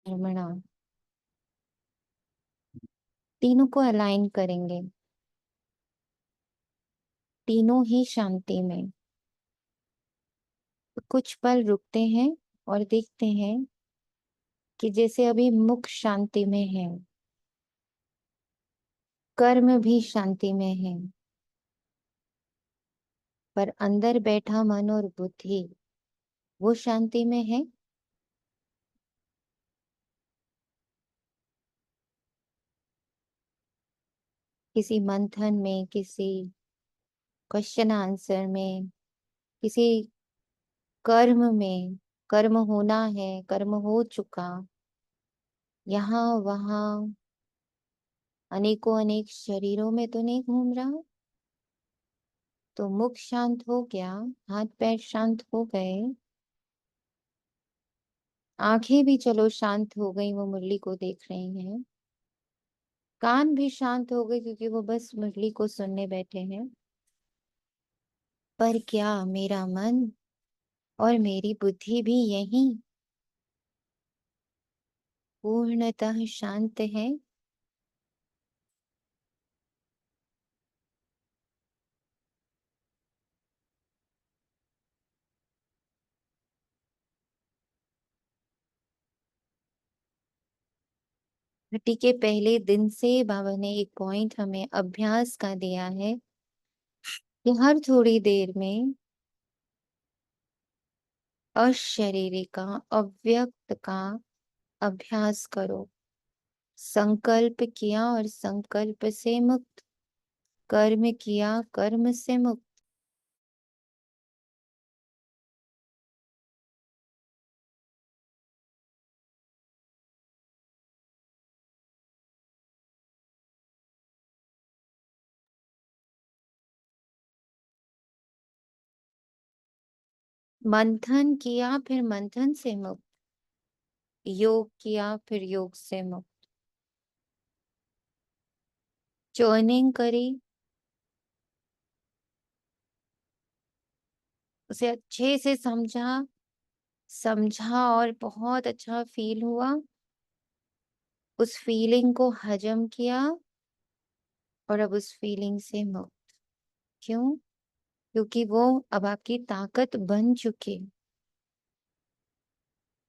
कर्मणा, तीनों को अलाइन करेंगे, तीनों ही शांति में। तो कुछ पल रुकते हैं और देखते हैं कि जैसे अभी मुख शांति में है, कर्म भी शांति में है, पर अंदर बैठा मन और बुद्धि वो शांति में है। किसी मंथन में, किसी क्वेश्चन आंसर में, किसी कर्म में, कर्म होना है, कर्म हो चुका, यहाँ वहां अनेकों अनेक शरीरों में तो नहीं घूम रहा। तो मुख शांत हो गया, हाथ पैर शांत हो गए, आंखें भी चलो शांत हो गई, वो मुरली को देख रही हैं, कान भी शांत हो गए क्योंकि वो बस मुरली को सुनने बैठे हैं। पर क्या मेरा मन और मेरी बुद्धि भी यही पूर्णतः शांत है? छठी के पहले दिन से बाबा ने एक पॉइंट हमें अभ्यास का दिया है कि हर थोड़ी देर में अशरीरी का, अव्यक्त का अभ्यास करो। संकल्प किया और संकल्प से मुक्त, कर्म किया कर्म से मुक्त। मंथन किया फिर मंथन से मुक्त, योग किया फिर योग से मुक्त, चर्निंग करी, उसे अच्छे से समझा, समझा और बहुत अच्छा फील हुआ, उस फीलिंग को हजम किया और अब उस फीलिंग से मुक्त। क्यों? क्योंकि वो अब आपकी ताकत बन चुकी।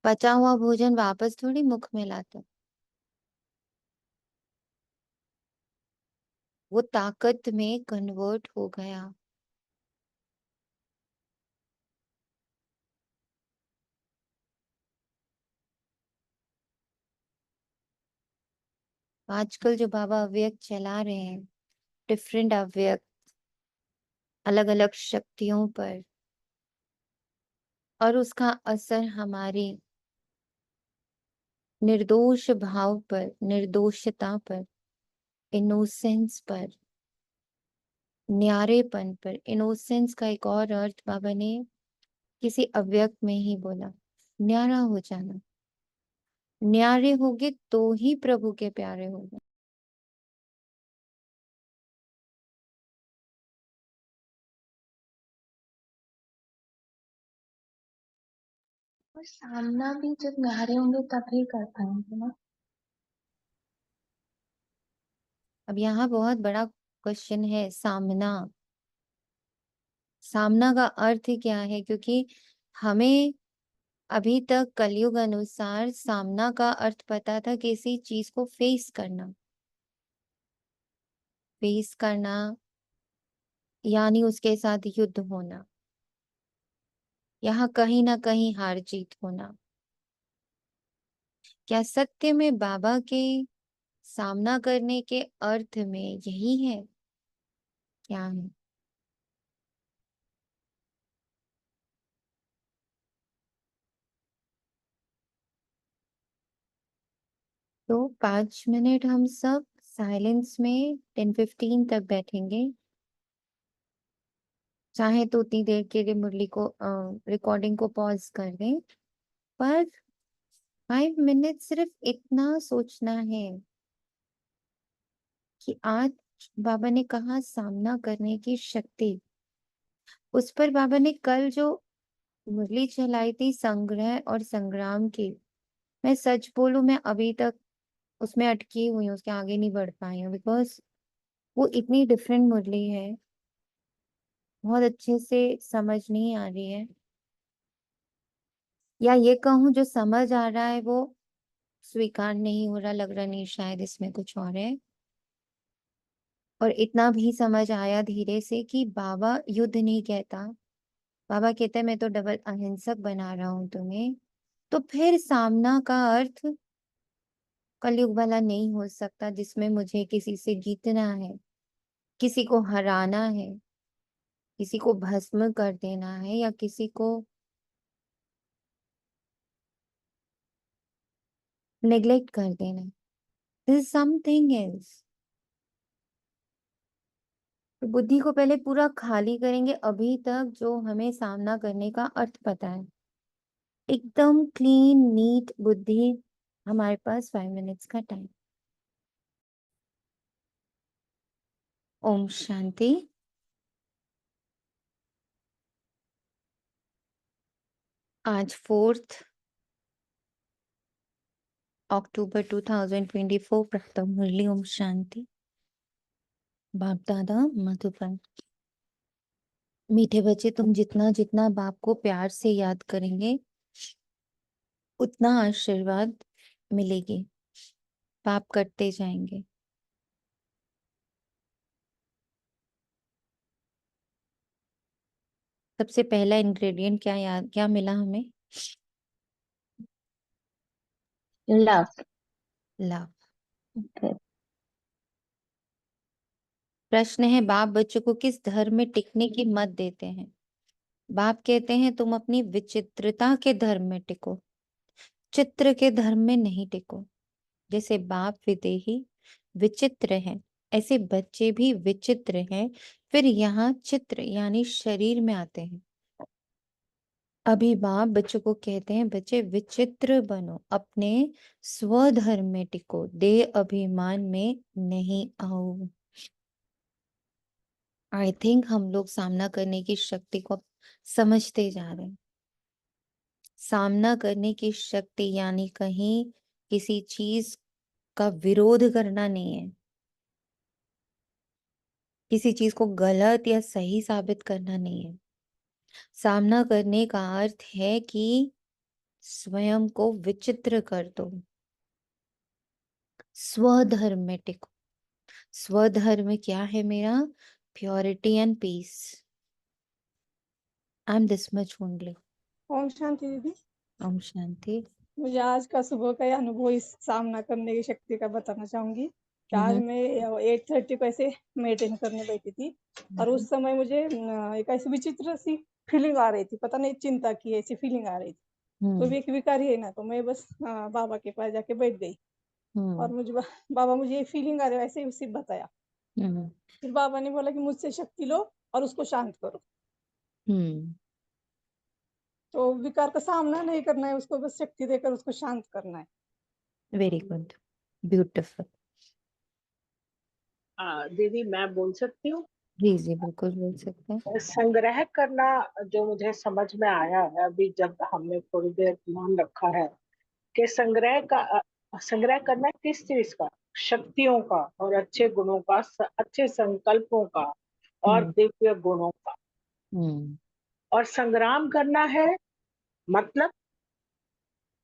पचा हुआ भोजन वापस थोड़ी मुख में लाता, वो ताकत में कन्वर्ट हो गया। आजकल जो बाबा अव्यक्त चला रहे हैं, डिफरेंट अव्यक्त, अलग अलग शक्तियों पर, और उसका असर हमारी निर्दोष भाव पर, निर्दोषता पर, इनोसेंस पर, न्यारेपन पर। इनोसेंस का एक और अर्थ बाबा ने किसी अव्यक्त में ही बोला, न्यारा हो जाना। न्यारे होगे तो ही प्रभु के प्यारे होगे। और सामना भी जब न्यारे होंगे तभी कर पाएंगे ना। अब यहाँ बहुत बड़ा क्वेश्चन है, सामना। सामना का अर्थ क्या है? क्योंकि हमें अभी तक कलयुग अनुसार सामना का अर्थ पता था, किसी चीज को फेस करना। फेस करना यानी उसके साथ युद्ध होना, यहाँ कहीं ना कहीं हार जीत होना। क्या सत्य में बाबा के सामना करने के अर्थ में यही है? क्या है? तो 5 मिनट हम सब साइलेंस में 10-15 तक बैठेंगे। चाहे तो उतनी देर के लिए मुरली को, रिकॉर्डिंग को पॉज कर दें, पर 5 मिनट सिर्फ इतना सोचना है कि आज बाबा ने कहा सामना करने की शक्ति। उस पर बाबा ने कल जो मुरली चलाई थी संग्रह और संग्राम की, मैं सच बोलूं, मैं अभी तक उसमें अटकी हुई हूँ, उसके आगे नहीं बढ़ पाई हूँ, बिकॉज वो इतनी डिफरेंट मुरली है, बहुत अच्छे से समझ नहीं आ रही है। या ये कहूँ, जो समझ आ रहा है वो स्वीकार नहीं हो रहा, लग रहा नहीं शायद इसमें कुछ और है। और इतना भी समझ आया धीरे से कि बाबा युद्ध नहीं कहता, बाबा कहता है मैं तो डबल अहिंसक बना रहा हूं तुम्हें। तो फिर सामना का अर्थ कलयुग वाला नहीं हो सकता, जिसमें मुझे किसी से जीतना है, किसी को हराना है, किसी को भस्म कर देना है, या किसी को नेग्लेक्ट कर देना है। This is something else. तो बुद्धि को पहले पूरा खाली करेंगे। अभी तक जो हमें सामना करने का अर्थ पता है, एकदम क्लीन नीट बुद्धि। हमारे पास 5 मिनट्स का टाइम। ओम शांति। आज 4 अक्टूबर 2024, प्रथम मुरली। ओम शांति। बाप दादा मधुबन। मीठे बच्चे, तुम जितना जितना बाप को प्यार से याद करेंगे, उतना आशीर्वाद मिलेगी। पाप करते जाएंगे। सबसे पहला इंग्रेडिएंट क्या याद, क्या मिला हमें? लव। लव। प्रश्न है, बाप बच्चों को किस धर्म में टिकने की मत देते हैं? बाप कहते हैं तुम अपनी विचित्रता के धर्म में टिको, चित्र के धर्म में नहीं टिको। जैसे बाप विदेही विचित्र है, ऐसे बच्चे भी विचित्र हैं, फिर यहाँ चित्र यानी शरीर में आते हैं। अभी बाप बच्चों को कहते हैं बच्चे विचित्र बनो, अपने स्वधर्म में टिको, देह अभिमान में नहीं आओ। आई थिंक हम लोग सामना करने की शक्ति को समझते जा रहे हैं। सामना करने की शक्ति यानी कहीं किसी चीज का विरोध करना नहीं है, किसी चीज को गलत या सही साबित करना नहीं है। सामना करने का अर्थ है कि स्वयं को विचित्र कर दो, स्वधर्म में टिको। स्वधर्म क्या है मेरा? Purity and peace. I am this much only. ओम शांति दीदी। ओम शांति। मुझे आज का सुबह का अनुभव इस सामना करने की शक्ति का बताना चाहूंगी कि आज हम्म। मैं 8:30 को ऐसे मेडिटेशन करने बैठी थी और उस समय मुझे एक ऐसी विचित्र सी फीलिंग आ रही थी, पता नहीं चिंता की ऐसी फीलिंग आ रही थी। तो भी एक विकार ही है ना, तो मैं बस बाबा के पास जाके बैठ गई और मुझे बाबा मुझे ये फीलिंग आ रही है ऐसे ही उसी बताया। हम्म। फिर बाबा ने बोला कि मुझसे शक्ति लो और उसको शांत करो। हम्म। तो विकार का सामना नहीं करना है, उसको बस शक्ति देकर उसको शांत करना है। Very good, beautiful. दीदी मैं बोल सकती हूँ? जी जी, बिल्कुल बोल सकते हैं। संग्रह करना जो मुझे समझ में आया है अभी जब हमने थोड़ी देर ध्यान रखा है कि संग्रह करना किस चीज का? शक्तियों का और अच्छे गुणों का, अच्छे संकल्पों का और हम्म। दिव्य गुणों का। हम्म। और संग्राम करना है मतलब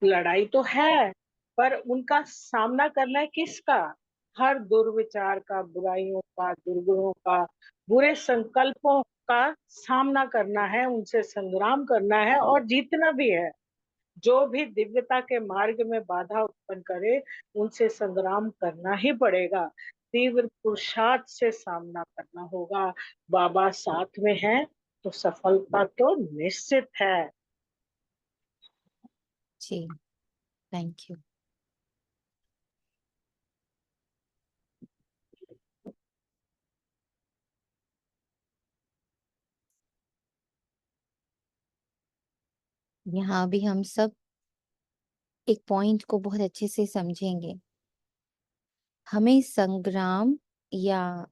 लड़ाई तो है, पर उनका सामना करना है किसका? हर दुर्विचार का, बुराइयों का, दुर्गुणों का, बुरे संकल्पों का सामना करना है, उनसे संग्राम करना है और जीतना भी है। जो भी दिव्यता के मार्ग में बाधा उत्पन्न करे, उनसे संग्राम करना ही पड़ेगा। तीव्र पुरुषार्थ से सामना करना होगा। बाबा साथ में है तो सफलता तो निश्चित है। जी, थैंक यू। यहाँ भी हम सब एक पॉइंट को बहुत अच्छे से समझेंगे। हमें संग्राम या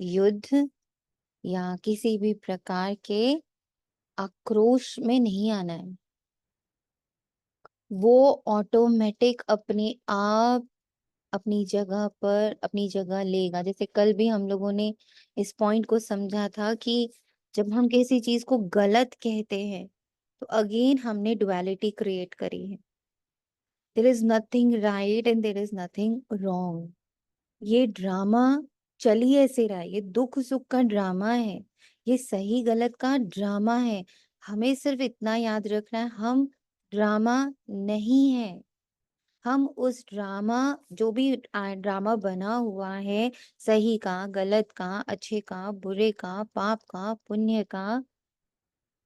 युद्ध या किसी भी प्रकार के आक्रोश में नहीं आना है। वो ऑटोमेटिक अपने आप अपनी जगह लेगा। जैसे कल भी हम लोगों ने इस पॉइंट को समझा था कि जब हम किसी चीज को गलत कहते हैं तो अगेन हमने डुअलिटी क्रिएट करी है। There is nothing right and there is nothing wrong. ये ड्रामा चल ही ऐसे रहा है, ये दुख सुख का ड्रामा है, ये सही गलत का ड्रामा है। हमें सिर्फ इतना याद रखना है, हम ड्रामा नहीं है। हम उस ड्रामा, जो भी ड्रामा बना हुआ है, सही का गलत का, अच्छे का बुरे का, पाप का पुण्य का,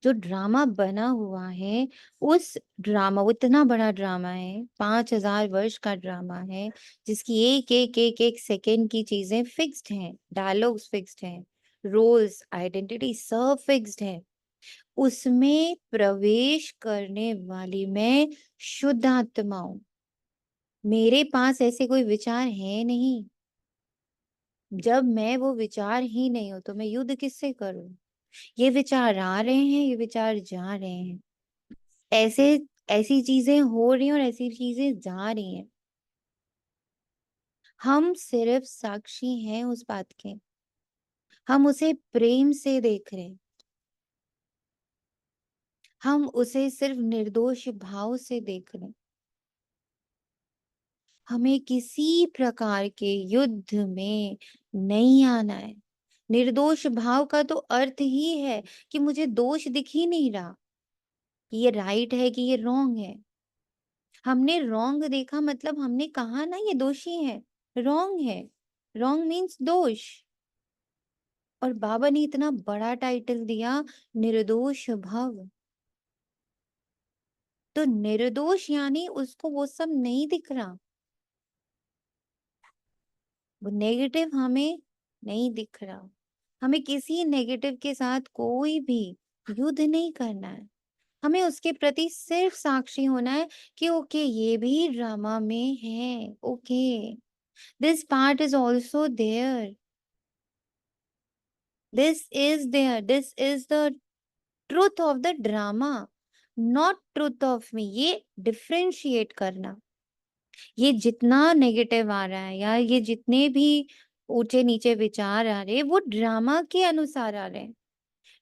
जो ड्रामा बना हुआ है, उस ड्रामा, वो इतना बड़ा ड्रामा है, 5,000 वर्ष का ड्रामा है, जिसकी एक एक एक एक सेकेंड की चीजें फिक्स्ड हैं, डायलॉग्स फिक्स्ड हैं, रोल्स आइडेंटिटी सब फिक्स्ड है। उसमें प्रवेश करने वाली मैं शुद्ध आत्मा हूं। मेरे पास ऐसे कोई विचार है नहीं। जब मैं वो विचार ही नहीं हूं तो मैं युद्ध किससे करूं? ये विचार आ रहे हैं, ये विचार जा रहे हैं, ऐसे ऐसी चीजें हो रही हैं और ऐसी चीजें जा रही हैं। हम सिर्फ साक्षी हैं उस बात के। हम उसे प्रेम से देख रहे हैं। हम उसे सिर्फ निर्दोष भाव से देख रहे हैं। हमें किसी प्रकार के युद्ध में नहीं आना है। निर्दोष भाव का तो अर्थ ही है कि मुझे दोष दिख ही नहीं रहा कि ये राइट है कि ये रॉन्ग है। हमने रॉन्ग देखा मतलब हमने कहा ना ये दोषी है, रॉन्ग है। रॉन्ग मीन्स दोष। और बाबा ने इतना बड़ा टाइटल दिया, निर्दोष भव। तो निर्दोष यानी उसको वो सब नहीं दिख रहा, वो नेगेटिव हमें नहीं दिख रहा। हमें किसी नेगेटिव के साथ कोई भी युद्ध नहीं करना है। हमें उसके प्रति सिर्फ साक्षी होना है कि ओके ये भी ड्रामा में है, okay this part is also there, this is there, this is the truth of the drama, not truth of me. ये डिफ्रेंशिएट करना। ये जितना नेगेटिव आ रहा है या ये जितने भी ऊंचे नीचे विचार आ रहे हैं वो ड्रामा के अनुसार आ रहे हैं।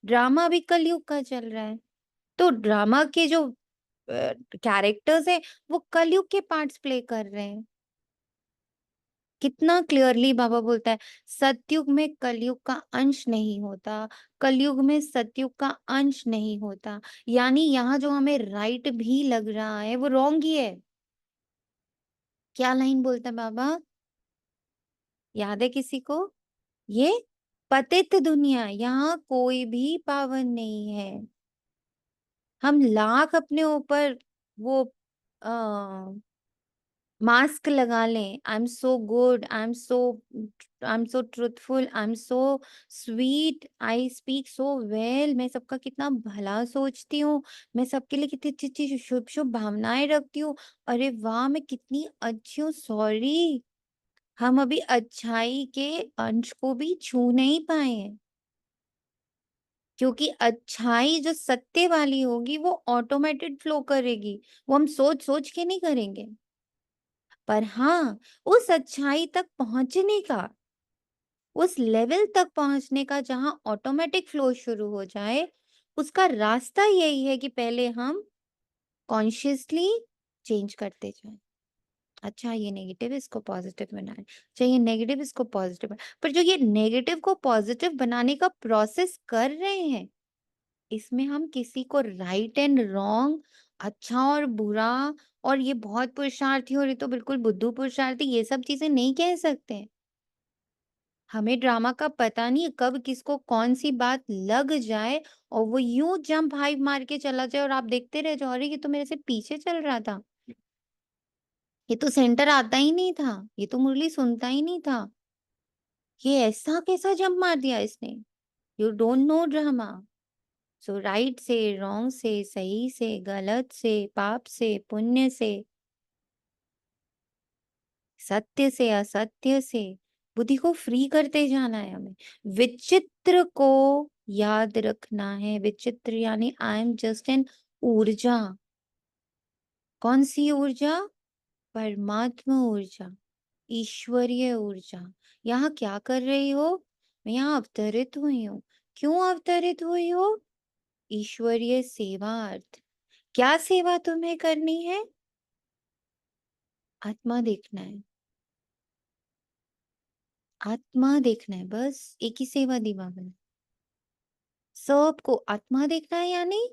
ड्रामा अभी कलयुग का चल रहा है, तो ड्रामा के जो कैरेक्टर्स हैं वो कलयुग के पार्ट्स प्ले कर रहे हैं। कितना क्लियरली बाबा बोलता है, सतयुग में कलयुग का अंश नहीं होता, कलयुग में सतयुग का अंश नहीं होता। यानी यहाँ जो हमें राइट भी लग रहा है वो रॉन्ग ही है। क्या लाइन बोलता है बाबा, याद है किसी को? ये पतित दुनिया, यहाँ कोई भी पावन नहीं है। हम लाख अपने ऊपर वो मास्क लगा लें, I am so good, I am so truthful, I am so sweet, I speak so well, मैं सबका कितना भला सोचती हूँ, मैं सबके लिए कितनी अच्छी अच्छी शुभ शुभ भावनाएं रखती हूँ, अरे वाह मैं कितनी अच्छी हूँ। सॉरी, हम अभी अच्छाई के अंश को भी छू नहीं पाए हैं, क्योंकि अच्छाई जो सत्य वाली होगी वो ऑटोमेटेड फ्लो करेगी, वो हम सोच सोच के नहीं करेंगे। पर हाँ, उस अच्छाई तक पहुंचने का, उस लेवल तक पहुंचने का जहां ऑटोमेटिक फ्लो शुरू हो जाए, उसका रास्ता यही है कि पहले हम कॉन्शियसली चेंज करते जाएं। अच्छा ये नेगेटिव, इसको पॉजिटिव बनाए, अच्छा ये नेगेटिव, इसको पॉजिटिव बनाए। पर जो ये नेगेटिव को पॉजिटिव बनाने का प्रोसेस कर रहे हैं, इसमें हम किसी को राइट एंड रॉन्ग, अच्छा और बुरा, और ये बहुत पुरुषार्थी और ये तो बिल्कुल बुद्धू पुरुषार्थी, ये सब चीजें नहीं कह सकते। हमें ड्रामा का पता नहीं है कब किसको कौन सी बात लग जाए और वो यूं जंप हाई मार के चला जाए और आप देखते रह जाओ, अरे ये तो मेरे से पीछे चल रहा था, ये तो सेंटर आता ही नहीं था, ये तो मुरली सुनता ही नहीं था, ये ऐसा कैसा जंप मार दिया इसने। You don't know drama. So right से रॉन्ग से, सही से गलत से, पाप से पुण्य से, सत्य से असत्य से, बुद्धि को फ्री करते जाना है हमें। विचित्र को याद रखना है। विचित्र यानी आई एम जस्ट एन ऊर्जा। कौन सी ऊर्जा? परमात्मा ऊर्जा, ईश्वरीय ऊर्जा। यहाँ क्या कर रही हो? मैं यहाँ अवतरित हुई हूँ। क्यों अवतरित हुई हो? ईश्वरीय सेवार्थ। क्या सेवा तुम्हें करनी है? आत्मा देखना है, आत्मा देखना है, बस एक ही सेवा दी बाबा ने। सबको आत्मा देखना है, यानी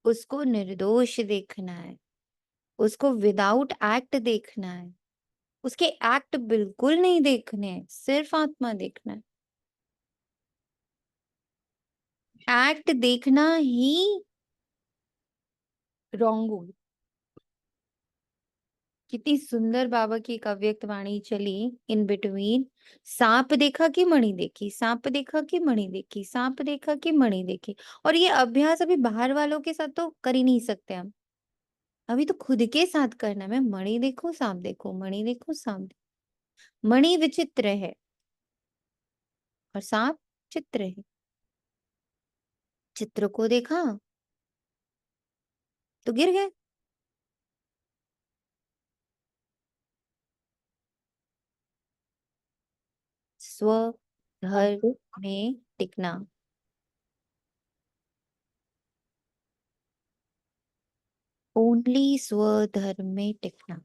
उसको निर्दोष देखना है, उसको विदाउट एक्ट देखना है, उसके एक्ट बिल्कुल नहीं देखने हैं, सिर्फ आत्मा देखना है। एक्ट देखना ही रॉन्ग होगी। कितनी सुंदर बाबा की एक अव्यक्त वाणी चली इन बिटवीन। सांप देखा कि मणि देखी, सांप देखा कि मणि देखी, सांप देखा कि मणि देखी। और ये अभ्यास अभी बाहर वालों के साथ तो कर ही नहीं सकते हम, अभी तो खुद के साथ करना है। मैं मणि देखूं सांप देखूं, मणि देखूं सांप देखूं। मणि विचित्र है और सांप चित्र है। चित्र को देखा तो गिर गए। स्वधर्म में टिकना, ओनली स्वधर्म में टिकना,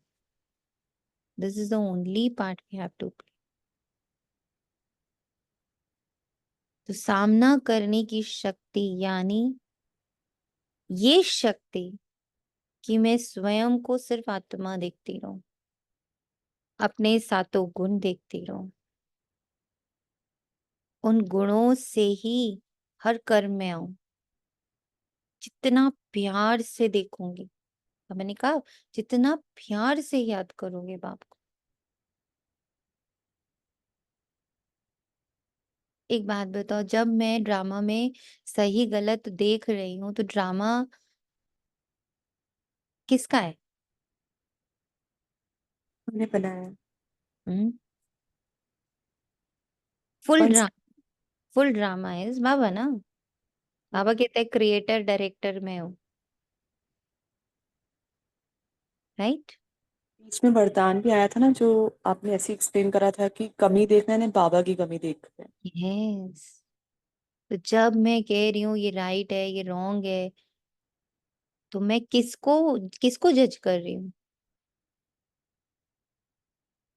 this is the only part we have to play. तो सामना करने की शक्ति, यानी ये शक्ति कि मैं स्वयं को सिर्फ आत्मा देखती रहूं, अपने सातों गुण देखती रहूं, उन गुणों से ही हर कर्म में आऊं। जितना प्यार से देखूंगी, तो मैंने कहा जितना प्यार से याद करोगे बाप को। एक बात बताओ, जब मैं ड्रामा में सही गलत देख रही हूं तो ड्रामा किसका है? हमने बनाया। फुल कौन ड्रामा, फुल ड्रामा इज बाबा ना। बाबा कहते हैं क्रिएटर डायरेक्टर में हो, राइट? बीच में वरदान भी आया था ना, जो आपने ऐसे एक्सप्लेन करा था कि कमी देखना है, बाबा की कमी देख रहे हैं। यस। तो जब मैं कह रही हूँ ये राइट है ये रॉन्ग है, तो मैं किसको किसको जज कर रही हूँ?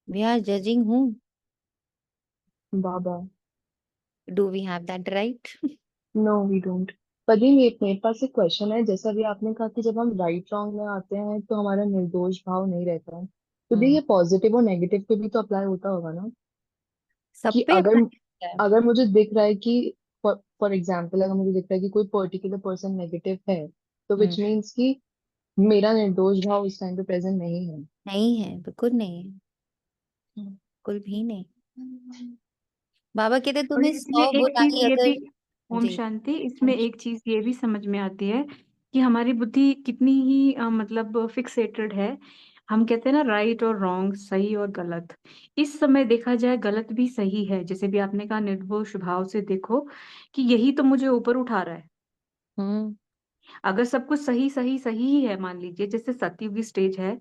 वी आर जजिंग हूँ। Baba. Do we have that right? No we don't. पर ये मेरे पास एक क्वेश्चन है, जैसा भी आपने कहा कि जब हम राइट रॉन्ग में आते हैं तो हमारा निर्दोष भाव नहीं रहता है, तो भी ये पॉजिटिव और नेगेटिव पे भी तो अप्लाई होता होगा ना? सब कि पे अगर apply होता है। अगर मुझे दिख रहा है कि फॉर एग्जाम्पल अगर मुझे दिख रहा है कि कोई पर्टिकुलर पर्सन नेगेटिव है, तो हम्म, विच मीन्स कि मेरा निर्दोष भाव उस टाइम पे प्रेजेंट नहीं है। नहीं है, बिल्कुल नहीं है, बिल्कुल भी नहीं। बाबा कहते और तुम्हें इसमें 100 एक चीज बुराई ये अगर। भी, ओम जी। शांति, इसमें एक चीज ये भी समझ में आती है कि हमारी बुद्धि कितनी ही मतलब फिक्सेटेड है। हम कहते हैं ना राइट और रॉन्ग, सही और गलत। इस समय देखा जाए गलत भी सही है, जैसे भी आपने कहा निर्दोष भाव से देखो कि यही तो मुझे ऊपर उठा रहा है। हम्म। अगर सब कुछ सही सही सही ही है, मान लीजिए जैसे सतयुग की स्टेज है,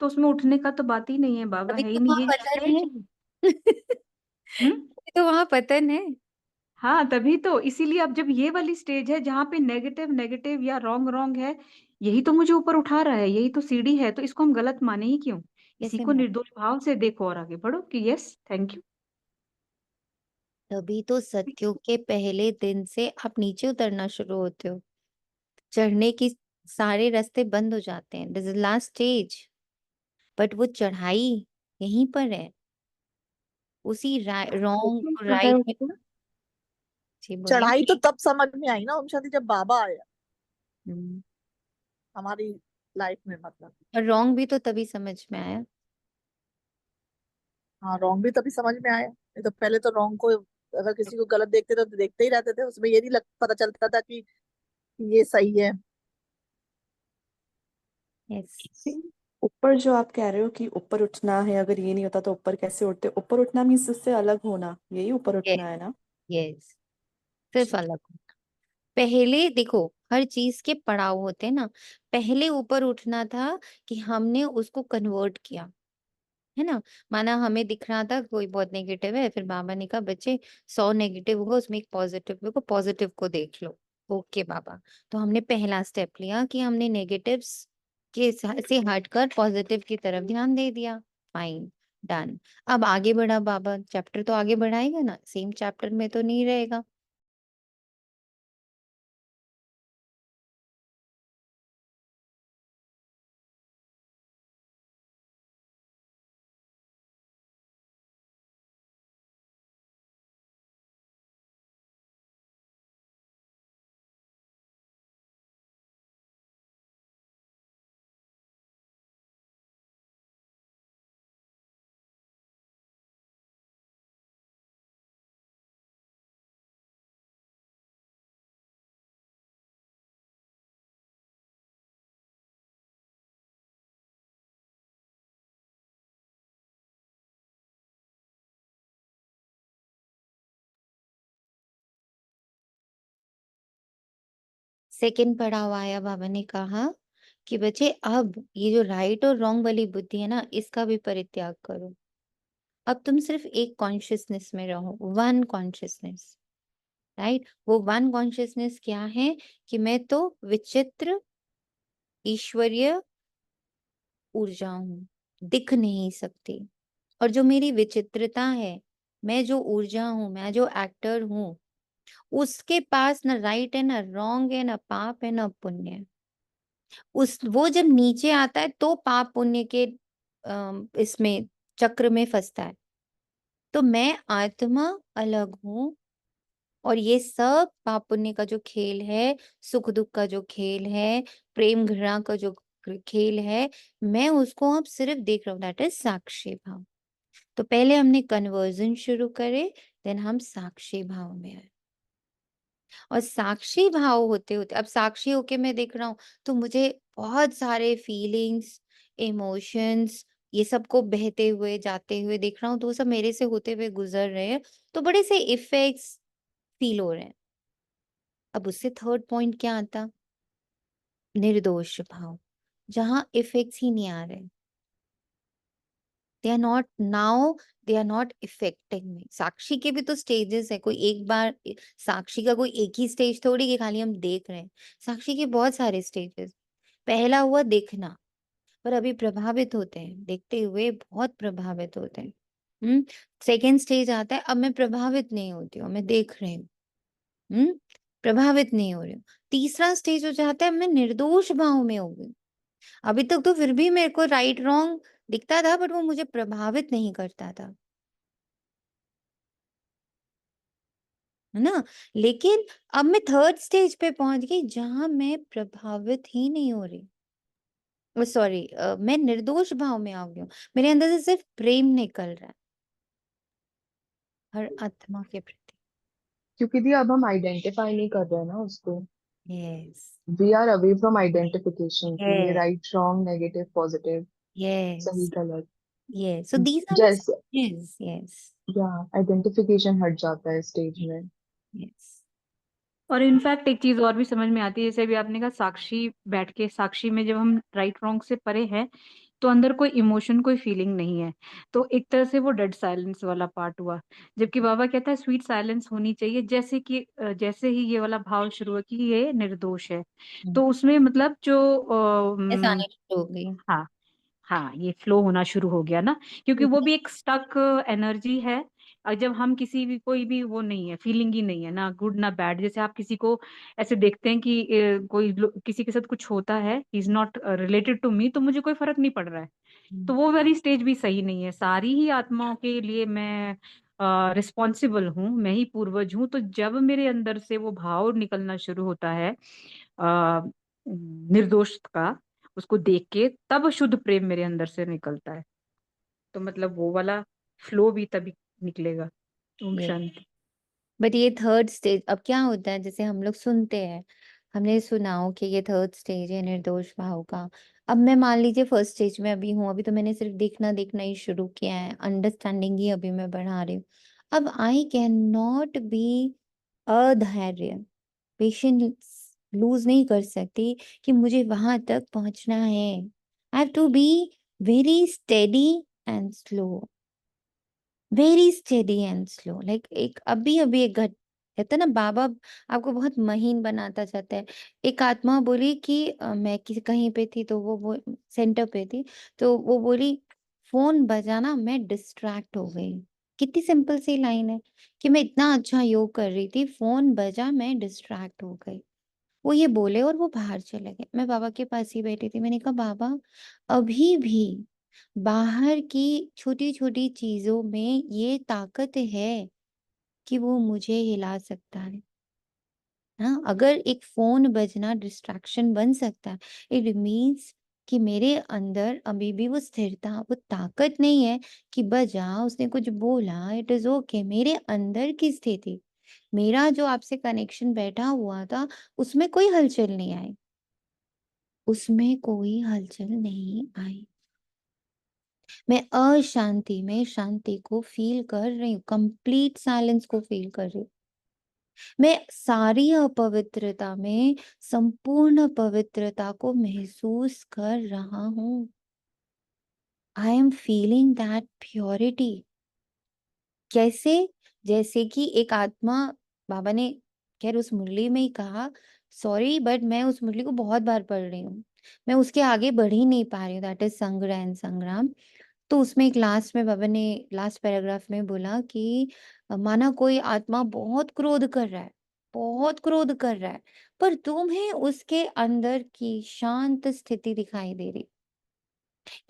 तो उसमें उठने का तो बात ही नहीं है, बाबा अभी है ही तो नहीं, वहां ये पतन स्टेज। है। हम्म। अभी तो वहां पतन है। हाँ तभी तो, इसीलिए अब जब ये वाली स्टेज है जहां पे नेगेटिव नेगेटिव या रॉन्ग रॉन्ग है, यही तो मुझे ऊपर उठा रहा है, यही तो सीढ़ी है, तो इसको हम गलत माने ही क्यों? इसी कैसे को मान? निर्दोष भाव से देखो और आगे बढ़ो कि यस थैंक यू। तभी तो सत्युग के पहले दिन से आप नीचे उतरना शुरू होते हो, चढ़ने की सारे रास्ते बंद हो जाते हैं। This is last stage, but वो चढ़ाई यहीं पर है, उसी रॉन्ग लेकिन जो है राइट में। उसको जी बोलिए। चढ़ाई तो तब समझ में आई ना ओम शांति, जब बाबा आया हम्म। हमारी लाइफ में, मतलब। और रॉन्ग भी तो तभी समझ में आया। हाँ, रॉन्ग भी तभी समझ में आया, नहीं तो पहले तो रॉन्ग को अगर किसी को गलत देखते थे तो देखते ही रहते थे, उसमें ये नहीं पता चलता था कि ये सही है। यस। ऊपर जो आप कह रहे हो कि ऊपर उठना है, अगर ये नहीं होता तो ऊपर कैसे उठते? ऊपर उठना मीन्स उससे अलग होना, यही ऊपर उठना है ना? यस, सिर्फ अलग। पहले देखो, हर चीज के पड़ाव होते हैं ना। पहले ऊपर उठना था कि हमने उसको कन्वर्ट किया, है ना। माना हमें दिख रहा था कोई बहुत नेगेटिव है, फिर बाबा ने कहा बच्चे 100 नेगेटिव होगा, उसमें एक पॉजिटिव होगा, पॉजिटिव को देख लो। ओके बाबा। तो हमने पहला स्टेप लिया कि हमने नेगेटिव्स के से हटकर पॉजिटिव की तरफ ध्यान दे दिया। Fine, done. अब आगे बढ़ा बाबा, चैप्टर तो आगे बढ़ाएगा ना, सेम चैप्टर में तो नहीं रहेगा। सेकंड पड़ाव आया, बाबा ने कहा कि बच्चे अब ये जो राइट और रॉन्ग वाली बुद्धि है ना, इसका भी परित्याग करो। अब तुम सिर्फ एक कॉन्शियसनेस में रहो, वन कॉन्शियसनेस। राइट, वो वन कॉन्शियसनेस क्या है कि मैं तो विचित्र ईश्वरीय ऊर्जा हूं, दिख नहीं सकती। और जो मेरी विचित्रता है, मैं जो ऊर्जा हूं, मैं जो एक्टर हूं, उसके पास ना राइट है, ना रॉन्ग है, ना पाप है, ना पुण्य है। उस वो जब नीचे आता है तो पाप पुण्य के इसमें चक्र में फंसता है। तो मैं आत्मा अलग हूं, और ये सब पाप पुण्य का जो खेल है, सुख दुख का जो खेल है, प्रेम घृणा का जो खेल है, मैं उसको अब सिर्फ देख रहा हूँ। दैट इज साक्षी भाव। तो पहले हमने कन्वर्जन शुरू करे, देन हम साक्षी भाव में आए। और साक्षी भाव होते होते, अब साक्षी होके मैं देख रहा हूँ, तो मुझे बहुत सारे फीलिंग्स, इमोशंस, ये सबको बहते हुए जाते हुए देख रहा हूँ, तो वो सब मेरे से होते हुए गुजर रहे हैं, तो बड़े से इफेक्ट्स फील हो रहे हैं। अब उससे थर्ड पॉइंट क्या आता, निर्दोष भाव, जहां इफेक्ट्स ही नहीं आ रहे। They are not now, they are not affecting me. साक्षी के भी तो स्टेजेस है, कोई एक बार साक्षी का कोई एक ही स्टेज थोड़ी कि खाली हम देख रहे हैं। साक्षी के बहुत सारे स्टेजेस। पहला हुआ देखना, पर अभी प्रभावित होते हैं, देखते हुए बहुत प्रभावित होते हैं। सेकेंड स्टेज आता है, अब मैं प्रभावित नहीं होती हूँ, मैं देख रही हूँ, प्रभावित नहीं हो रही हूँ। तीसरा स्टेज हो जाता है, मैं निर्दोष भाव में हो गई। अभी तक तो फिर भी मेरे को राइट रॉन्ग दिखता था, बट वो मुझे प्रभावित नहीं करता था, है ना। लेकिन अब मैं थर्ड स्टेज पे पहुंच गई, जहां मैं प्रभावित ही नहीं हो रही। सॉरी, मैं निर्दोष भाव में आ गई हूँ। मेरे अंदर से सिर्फ प्रेम निकल रहा है हर आत्मा के प्रति। क्योंकि दी अब हम आइडेंटिफाई नहीं कर रहे हैं ना उसको। Yes, we are away from identification कि ये yes, right wrong negative positive सही यस, गलत। Yes. So these are the जैसे स्टेजेस। यस, या आइडेंटिफिकेशन हट जाता है स्टेज में। यस। और इनफैक्ट एक चीज और भी समझ में आती है, जैसे भी आपने कहा साक्षी बैठ के, साक्षी में जब हम राइट रॉन्ग से परे हैं, तो अंदर कोई इमोशन, कोई फीलिंग नहीं है। तो एक तरह से वो डेड साइलेंस वाला पार्ट हुआ। जबकि बाबा कहता है स्वीट साइलेंस होनी चाहिए, जैसे कि जैसे ही ये वाला भाव शुरू हुआ कि ये निर्दोष है, तो उसमें मतलब जो यस, आने शुरू हो गई। हाँ, हाँ, ये फ्लो होना शुरू हो गया ना, क्योंकि वो भी एक स्टक एनर्जी है। और जब हम किसी भी, कोई भी वो नहीं है, फीलिंग ही नहीं है ना गुड ना बैड। जैसे आप किसी को ऐसे देखते हैं कि किसी के साथ कुछ होता है, is not related to me, तो मुझे कोई फर्क नहीं पड़ रहा है। तो वो वाली स्टेज भी सही नहीं है। सारी ही आत्माओं के लिए मैं रिस्पॉन्सिबल हूँ, मैं ही पूर्वज हूँ। तो जब मेरे अंदर से वो भाव निकलना शुरू होता है निर्दोष का, उसको देख के, तब शुद्ध प्रेम मेरे अंदर से निकलता है। तो मतलब वो वाला फ्लो भी तभी निकलेगा। ओम ये शांति। बट ये थर्ड स्टेज अब क्या होता है, जैसे हम लोग सुनते हैं, हमने सुना हो कि ये थर्ड स्टेज है निर्दोष भाव का। अब मैं मान लीजिए फर्स्ट स्टेज में अभी हूँ, अभी तो मैंने सिर्फ देखना देखना ही शुरू किया है, अंडरस्टैंडिंग ही अभी मैं बढ़ा रही हूँ। अब आई कैन नॉट बी अधैर्य, पेशेंस लूज नहीं कर सकती कि मुझे वहां तक पहुंचना है। I have to be very steady and slow, very steady and slow. Like एक अभी अभी एक घट कहते हैं ना, बाबा आपको बहुत महीन बनाता जाता है। एक आत्मा बोली कि मैं किसी कहीं पे थी, तो वो सेंटर पे थी, तो वो बोली फोन बजाना, मैं डिस्ट्रैक्ट हो गई। कितनी सिंपल सी लाइन है कि मैं इतना अच्छा योग कर रही थी, फोन बजा, मैं डिस्ट्रैक्ट हो गई। वो ये बोले और वो बाहर चले गए। मैं बाबा के पास ही बैठी थी। मैंने कहा बाबा, अभी भी बाहर की छोटी छोटी चीजों में ये ताकत है कि वो मुझे हिला सकता है। हाँ, अगर एक फोन बजना डिस्ट्रैक्शन बन सकता है, इट मीन्स कि मेरे अंदर अभी भी वो स्थिरता, वो ताकत नहीं है कि बजा, उसने कुछ बोला, इट इज ओके। मेरे अंदर की स्थिति, मेरा जो आपसे कनेक्शन बैठा हुआ था, उसमें कोई हलचल नहीं आई, उसमें कोई हलचल नहीं आई। मैं अशांति में शांति को फील कर रही हूँ, कंप्लीट साइलेंस को फील कर रही हूँ। मैं सारी अपवित्रता में संपूर्ण पवित्रता को महसूस कर रहा हूँ। I am feeling that purity. कैसे? जैसे कि एक आत्मा, बाबा ने खैर उस मुरली में ही कहा, सॉरी बट मैं उस मुरली को बहुत बार पढ़ रही हूँ, मैं उसके आगे बढ़ ही नहीं पा रही हूँ, दैट इज संग्रह एंड संग्राम। तो उसमें एक लास्ट में बाबा ने लास्ट पैराग्राफ में बोला कि माना कोई आत्मा बहुत क्रोध कर रहा है, बहुत क्रोध कर रहा है, पर तुम्हें उसके अंदर की शांत स्थिति दिखाई दे रही,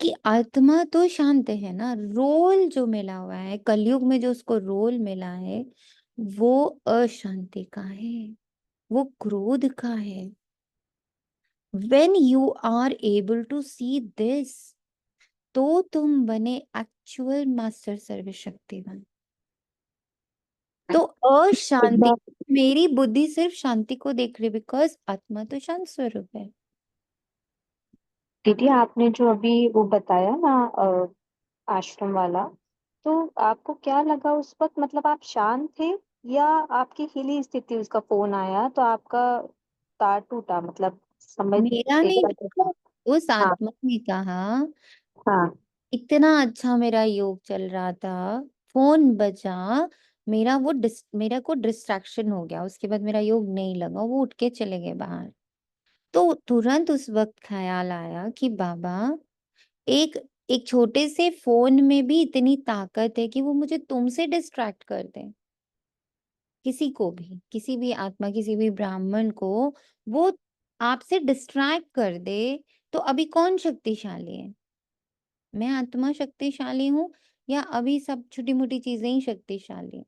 कि आत्मा तो शांत है ना। रोल जो मिला हुआ है कलयुग में, जो उसको रोल मिला है, वो अशांति का है, वो क्रोध का है। when you are able to see this, तो तुम बने एक्चुअल मास्टर सर्वशक्तिमान। तो एक अशांति, बार मेरी बुद्धि सिर्फ शांति को देख रही, बिकॉज आत्मा तो शांत स्वरूप है। दीदी आपने जो अभी वो बताया ना आश्रम वाला, तो आपको क्या लगा उस वक्त? मतलब आप शांत थे या आपकी हिली स्थिति, उसका फोन आया तो आपका तार टूटा? मतलब समझ मेरा एक नहीं बार। था, उस हाँ आत्मा ने कहा, हाँ। इतना अच्छा मेरा योग चल रहा था, फोन बजा, मेरा को डिस्ट्रैक्शन हो गया, उसके बाद मेरा योग नहीं लगा, वो उठ के चले गए बाहर। तो तुरंत उस वक्त ख्याल आया कि बाबा, एक एक छोटे से फोन में भी इतनी ताकत है कि वो मुझे तुमसे डिस्ट्रैक्ट कर दे। किसी को भी, किसी भी आत्मा, किसी भी ब्राह्मण को वो आपसे डिस्ट्रैक्ट कर दे, तो अभी कौन शक्तिशाली है? मैं आत्मा शक्तिशाली हूँ, या अभी सब छोटी मोटी चीजें ही शक्तिशाली हैं?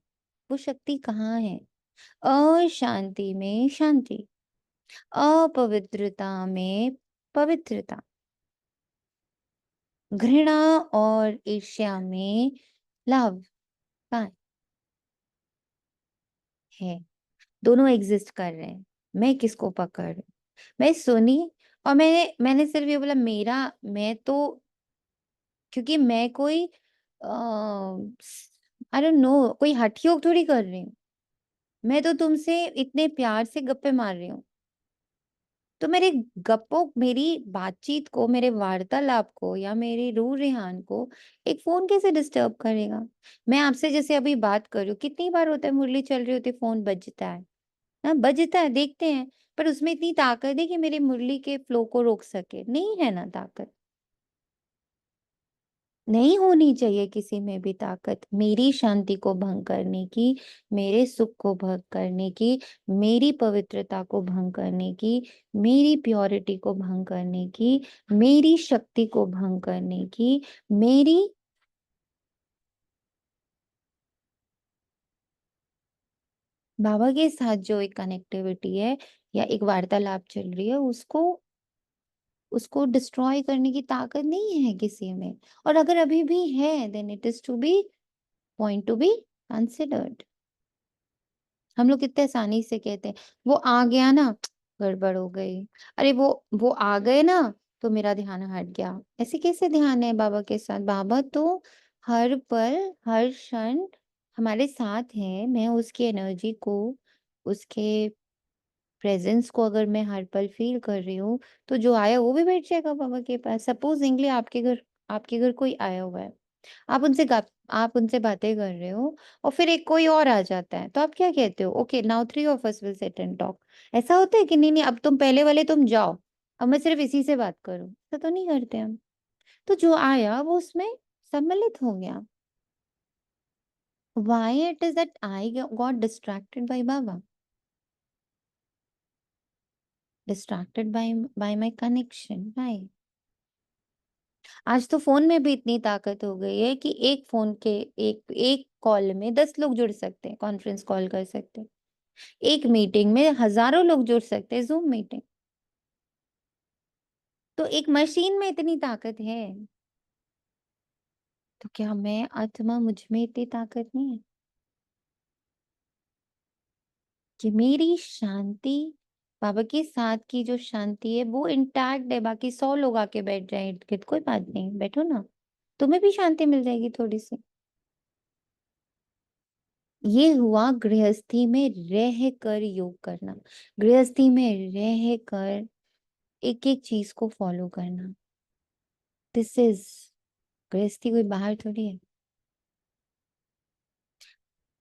वो शक्ति कहाँ है? अशांति में शांति, अपवित्रता में पवित्रता, घृणा और ईर्ष्या में लव का है। दोनों एग्जिस्ट कर रहे हैं। मैं किसको पकड़? मैं सुनी, और मैंने सिर्फ ये बोला मेरा, मैं तो, क्योंकि मैं कोई आई डोंट नो, कोई हठ योग थोड़ी कर रही हूँ। मैं तो तुमसे इतने प्यार से गप्पे मार रही हूँ, तो मेरे गप्पों, मेरी बातचीत को, मेरे वार्तालाप को, या मेरी रूह रेहान को एक फोन कैसे डिस्टर्ब करेगा? मैं आपसे जैसे अभी बात कर रही हूँ, कितनी बार होता है मुरली चल रही होती है, फोन बजता है, हाँ बजता है, देखते हैं, पर उसमें इतनी ताकत है कि मेरी मुरली के फ्लो को रोक सके? नहीं है ना ताकत। नहीं होनी चाहिए किसी में भी ताकत मेरी शांति को भंग करने की, मेरे सुख को भंग करने की, मेरी पवित्रता को भंग करने की, मेरी प्योरिटी को भंग करने की, मेरी शक्ति को भंग करने की, मेरी बाबा के साथ जो एक कनेक्टिविटी है या एक वार्तालाप चल रही है, उसको उसको डिस्ट्रॉय करने की ताकत नहीं है किसी में। और अगर अभी भी है, then it is to be point to be considered. हम लोग कितने आसानी से कहते हैं, वो आ गया ना, गड़बड़ हो गई, अरे वो आ गए ना, तो मेरा ध्यान हट गया। ऐसे कैसे ध्यान है बाबा के साथ? बाबा तो हर पल, हर क्षण हमारे साथ है। मैं उसकी एनर्जी को, उसके प्रेजेंस को अगर मैं हर पल फील कर रही हूँ, तो जो आया वो भी बैठ जाएगा बाबा के पास। सपोजिंगली आपके घर कोई आया हुआ है, आप उनसे बातें कर रहे हो और फिर एक कोई और आ जाता है, तो आप क्या कहते हो? Okay, now 3 of us will sit and talk. ऐसा होता है कि नहीं नहीं, अब तुम पहले वाले तुम जाओ, अब मैं सिर्फ इसी से बात करूं? ऐसा तो नहीं करते हम। तो जो आया वो उसमें सम्मिलित हो गया। Why it is that I got distracted by Baba, distracted by my connection? Why? आज तो फोन में भी इतनी ताकत हो गई है कि एक फोन के एक कॉल में 10 लोग जुड़ सकते हैं, कॉन्फ्रेंस कॉल कर सकते हैं। एक मीटिंग में हजारों लोग जुड़ सकते हैं, जूम मीटिंग। तो एक मशीन में इतनी ताकत है, तो क्या मैं आत्मा, मुझ में इतनी ताकत नहीं है कि मेरी शांति, बाबा के साथ की जो शांति है वो इंटैक्ट है? बाकी 100 लोग आके बैठ जाए इर्द गिर्द, कोई बात नहीं, बैठो ना, तुम्हें भी शांति मिल जाएगी थोड़ी सी। ये हुआ गृहस्थी में रह कर योग करना, गृहस्थी में रह कर एक एक चीज को फॉलो करना। दिस इज गृहस्थी, कोई बाहर थोड़ी है।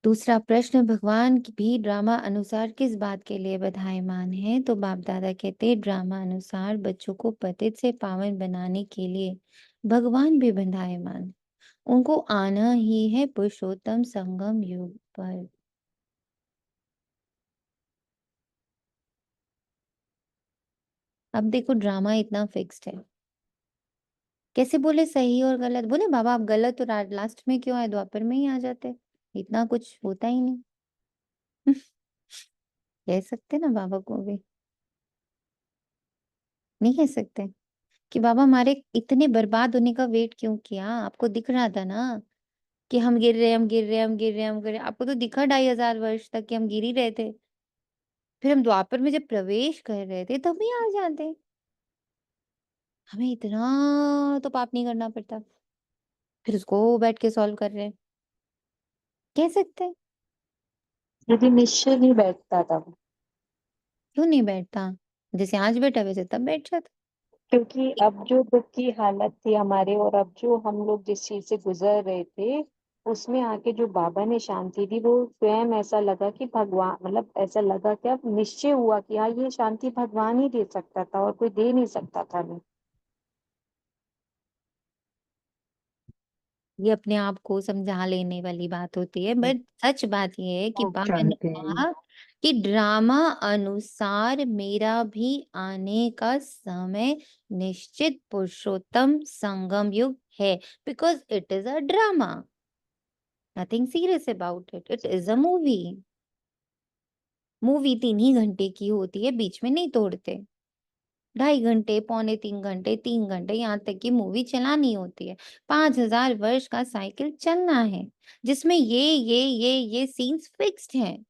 दूसरा प्रश्न, भगवान भी ड्रामा अनुसार किस बात के लिए बधाईमान है? तो बाप दादा कहते, ड्रामा अनुसार बच्चों को पतित से पावन बनाने के लिए भगवान भी बधाईमान, उनको आना ही है पुरुषोत्तम संगम युग पर। अब देखो ड्रामा इतना फिक्स्ड है, कैसे बोले सही और गलत? बोले बाबा आप गलत तो लास्ट में क्यों आए, द्वापर में ही आ जाते, इतना कुछ होता ही नहीं। कह सकते ना बाबा को भी? नहीं कह सकते कि बाबा हमारे इतने बर्बाद होने का वेट क्यों किया? आपको दिख रहा था ना कि हम गिर रहे, हम गिर रहे, हम गिर रहे, हम गिर रहे। आपको तो दिखा 2500 वर्ष तक कि हम गिर ही रहे थे। फिर हम द्वापर में जब प्रवेश कर रहे थे तभी आ जाते, हमें इतना तो पाप नहीं करना पड़ता। फिर उसको बैठ के सॉल्व कर रहे हैं, कह सकते हैं। यदि निश्चय नहीं बैठता तब, क्यों नहीं बैठता? जैसे आज बैठा वैसे तब बैठ जाता। क्योंकि अब जो दुख की हालत थी हमारे, और अब जो हम लोग जिस चीज से गुजर रहे थे, उसमें आके जो बाबा ने शांति दी, वो स्वयं ऐसा लगा कि भगवान, मतलब ऐसा लगा कि अब निश्चय हुआ कि हाँ ये शांति भगवान ही दे सकता था और कोई दे नहीं सकता था। नहीं, ये अपने आप को समझा लेने वाली बात होती है, बट सच बात ये है कि ओम बाबा ने शांति। कहा कि ड्रामा अनुसार मेरा भी आने का समय निश्चित पुरुषोत्तम संगम युग है, because it is a drama, nothing serious about it, it is a movie. Movie 3 ही घंटे की होती है, बीच में नहीं तोड़ते। 2.5 घंटे, 2.75 घंटे, 3 घंटे, यहाँ तक की मूवी चलानी होती है। 5000 वर्ष का साइकिल चलना है, जिसमें ये सीन्स फिक्स्ड हैं।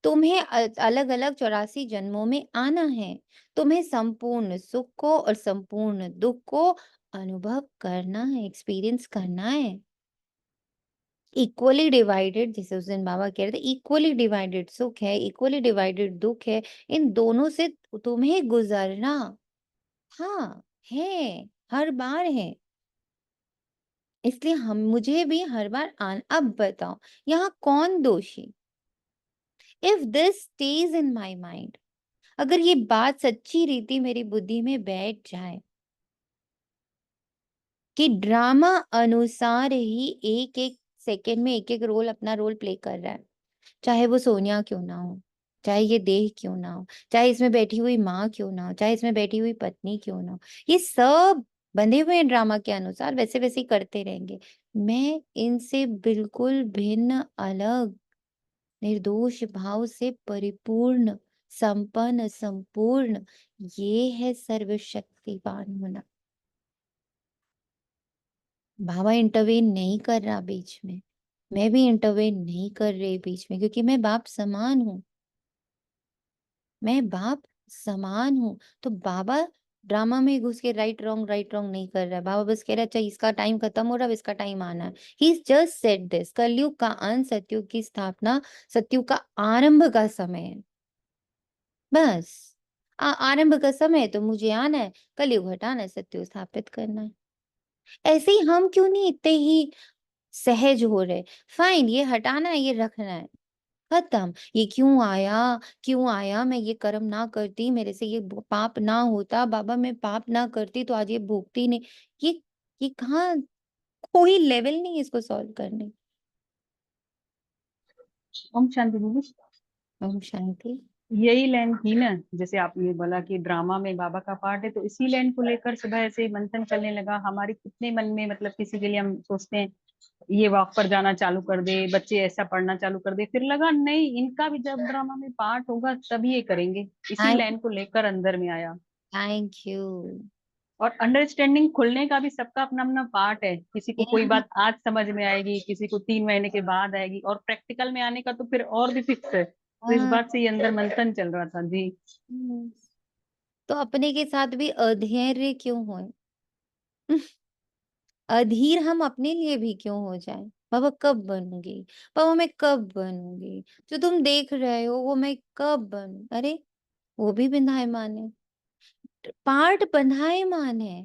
तुम्हें अलग अलग 84 जन्मों में आना है, तुम्हें संपूर्ण सुख को और संपूर्ण दुख को अनुभव करना है, एक्सपीरियंस करना है। इक्वली डिवाइडेड, जैसे उस दिन बाबा कह रहे थे, इक्वली डिवाइडेड सुख है, इक्वली डिवाइडेड दुख है, इन दोनों से तुम्हें गुजरना। हाँ, है, हर बार है। इसलिए हम मुझे भी हर बार आन। अब बताओ यहाँ कौन दोषी? If this stage in my mind, अगर ये बात सच्ची रीति मेरी बुद्धि में बैठ जाए कि ड्रामा अनुसार ही एक एक सेकेंड में एक एक रोल अपना रोल प्ले कर रहा है, चाहे वो सोनिया क्यों ना हो, चाहे ये देह क्यों ना हो, चाहे इसमें बैठी हुई माँ क्यों ना हो, चाहे इसमें बैठी हुई पत्नी क्यों ना हो, ये सब बंधे हुए हैं ड्रामा के अनुसार, वैसे वैसे ही करते रहेंगे। मैं इनसे बिल्कुल भिन्न, अलग, निर्दोष भाव से परिपूर्ण, संपन्न, संपूर्ण, ये है सर्वशक्तिवान होना। बाबा इंटरवेन नहीं कर रहा बीच में, मैं भी इंटरवेन नहीं कर रही बीच में, क्योंकि मैं बाप समान हूँ, मैं बाप समान हूँ। तो बाबा ड्रामा में घुस के राइट रॉन्ग नहीं कर रहा है। बाबा बस कह रहा है अच्छा इसका टाइम खत्म हो रहा है, इसका टाइम आना है। ही जस्ट सेड दिस, कलयुग का अंत, सतयुग की स्थापना, सतयुग का आरंभ का समय है। बस आरंभ का समय तो मुझे आना है, कलयुग हटाना है, सत्य स्थापित करना है। ऐसे ही हम क्यों नहीं इतने ही सहज हो रहे? फाइन, ये हटाना है, ये रखना है, खत्म। ये क्यों आया, मैं ये कर्म ना करती, मेरे से ये पाप ना होता, बाबा मैं पाप ना करती तो आज ये भोगती नहीं। ये ये कहाँ, कोई लेवल नहीं है इसको सॉल्व करने। ओम शांति दीदी। ओम शांति। यही लाइन थी ना, जैसे आपने बोला कि ड्रामा में बाबा का पार्ट है, तो इसी लाइन को लेकर सुबह से मंथन चलने लगा हमारे कितने मन में। मतलब किसी के लिए हम सोचते हैं ये वॉक पर जाना चालू कर दे, बच्चे ऐसा पढ़ना चालू कर दे, फिर लगा नहीं, इनका भी जब ड्रामा में पार्ट होगा तभी ये करेंगे। इसी लाइन को लेकर अंदर में आया। Thank you. और अंडरस्टैंडिंग खुलने का भी सबका अपना अपना पार्ट है। किसी को कोई बात आज समझ में आएगी, किसी को 3 महीने के बाद आएगी, और प्रैक्टिकल में आने का तो फिर और भी फिक्स है। तो इस बात से ये अंदर मंथन चल रहा था जी। तो अपने के साथ भी अधैर्य क्यों हो? अधीर हम अपने लिए भी क्यों हो जाए? बाबा कब बनूंगी, बाबा मैं कब बनूंगी, जो तुम देख रहे हो वो मैं कब बनूं? अरे वो भी बंधायमान है, पार्ट बंधायमान है।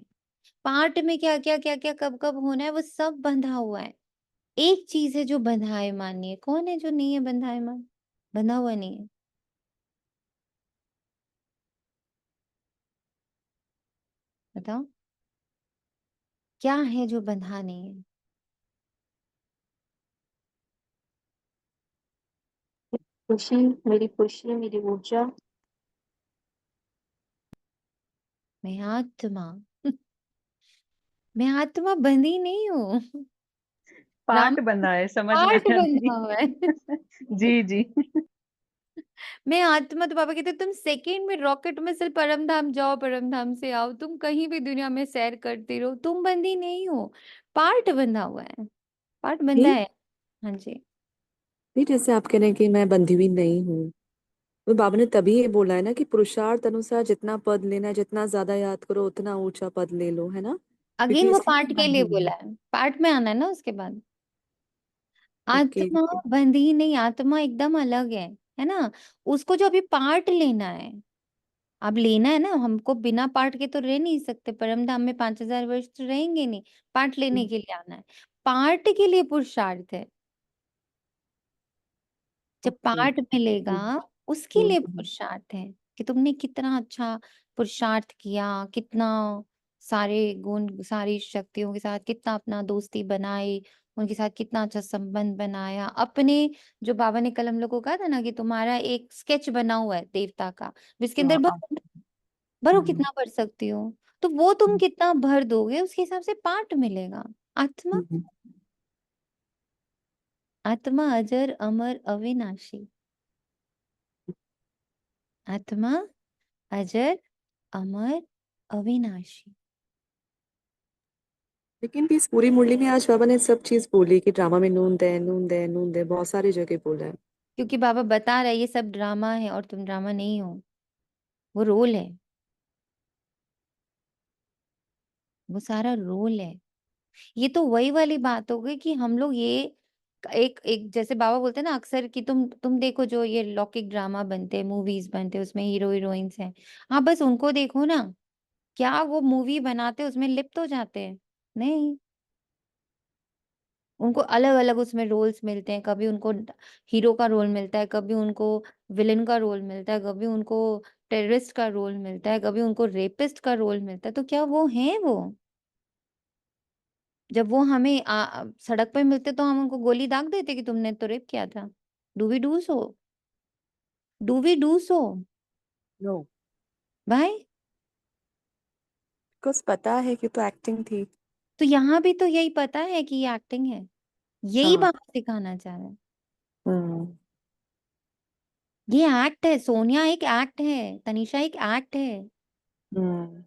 पार्ट में क्या क्या क्या क्या कब कब होना है वो सब बंधा हुआ है। एक चीज है जो बंधायमान नहीं है। कौन है जो नहीं है बंधायमान, बंधा हुआ नहीं है? बताओ क्या है जो बंधा नहीं है? खुशी, मेरी खुशी, मेरी ऊर्जा। मैं आत्मा। मैं आत्मा बंधी नहीं हूँ। राम, पार्ट बंधा है, समझ में पार्ट आया बंधा जी। हुआ है। जी जी। मैं आत्मा, तो पापा कहते तुम सेकंड में रॉकेट में से परम धाम जाओ, परम धाम से आओ, तुम कहीं भी दुनिया में सैर करते रहो, तुम बंदी नहीं हो, पार्ट बंधा हुआ है, पार्ट बंधा नहीं है। हाँ जी। नहीं, जैसे आप कह रहे हैं कि मैं बंधी हुई नहीं हूँ, तो बाबा ने तभी ये बोला है ना कि पुरुषार्थ अनुसार जितना पद लेना है, जितना ज्यादा याद करो उतना ऊंचा पद ले लो, है ना। अगेन क्योंकि वो इसलिए पार्ट मैं के लिए बंधी हूँ। बोला है, पार्ट में आना है ना उसके बाद। ओके। आत्मा बंधी नहीं, आत्मा एकदम अलग है ना। उसको जो अभी पार्ट लेना है, अब लेना है ना, हमको बिना पार्ट के तो रह नहीं सकते, परम धाम में 5000 वर्ष तो रहेंगे नहीं। पार्ट लेने के लिए आना है, पार्ट के लिए पुरुषार्थ है। जब ओके। पार्ट मिलेगा उसके लिए हम्म। पुरुषार्थ है कि तुमने कितना अच्छा पुरुषार्थ किया, कितना सारे गुण, सारी शक्तियों के साथ कितना अपना दोस्ती बनाई, उनके साथ कितना अच्छा संबंध बनाया अपने। जो बाबा ने कल हम लोग को कहा था ना कि तुम्हारा एक स्केच बना हुआ है देवता का, जिसके अंदर हाँ। भरो, भरो हम्म। कितना भर सकती हो, तो वो तुम कितना भर दोगे उसके हिसाब से पार्ट मिलेगा। आत्मा, हम्म। आत्मा अजर अमर अविनाशी, आत्मा अजर अमर अविनाशी। लेकिन भी इस पूरी मुरली में आज बाबा ने सब चीज बोली कि ड्रामा में नूंद है, नूंद है, नूंद है, बहुत सारी जगह बोला है। क्योंकि बाबा बता रहे ये सब ड्रामा है और तुम ड्रामा नहीं हो, वो रोल है, वो सारा रोल है। ये तो वही वाली बात हो गई कि हम लोग ये एक एक जैसे बाबा बोलते हैं ना अक्सर कि तुम देखो जो ये लौकिक ड्रामा बनते हैं, मूवीज बनते हैं, उसमें हीरो हीरोइंस हैं, हाँ बस उनको देखो ना, क्या वो मूवी बनाते उसमें लिप्त हो जाते हैं? नहीं, उनको अलग अलग उसमें रोल्स मिलते हैं। कभी उनको हीरो का रोल मिलता है, कभी उनको विलेन का रोल मिलता है, कभी उनको टेररिस्ट का रोल मिलता है, कभी उनको रेपिस्ट का रोल मिलता है। तो क्या वो हैं वो? जब वो हमें सड़क पे मिलते तो हम उनको गोली दाग देते कि तुमने तो रेप किया था। Do we do so? Do we do so no. भाई? बिकॉज पता है कि तो एक्टिंग थी। तो यहाँ भी तो यही पता है कि ये एक्टिंग है, यही हाँ। बात सिखाना चाह रहा है। हम्म। ये एक्ट है, सोनिया एक एक्ट है, तनीषा एक एक्ट है, हम्म।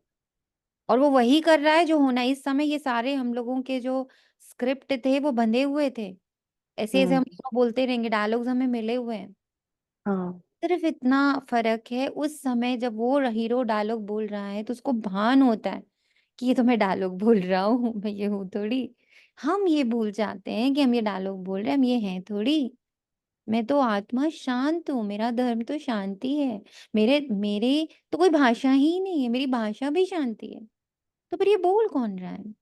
और वो वही कर रहा है जो होना है। इस समय ये सारे हम लोगों के जो स्क्रिप्ट थे वो बंधे हुए थे, ऐसे ऐसे हम्म। हम लोग बोलते रहेंगे, डायलॉग्स हमें मिले हुए हैं। हाँ। सिर्फ इतना फर्क है, उस समय जब वो हीरो डायलॉग बोल रहा है तो उसको भान होता है कि ये तो मैं डायलॉग बोल रहा हूँ, मैं ये हूँ थोड़ी। हम ये भूल जाते हैं कि हम ये डायलॉग बोल रहे हैं, हम ये हैं थोड़ी। मैं तो आत्मा शांत हूँ, मेरा धर्म तो शांति है। मेरे मेरे तो कोई भाषा ही नहीं है, मेरी भाषा भी शांति है। तो फिर ये बोल कौन रहा है?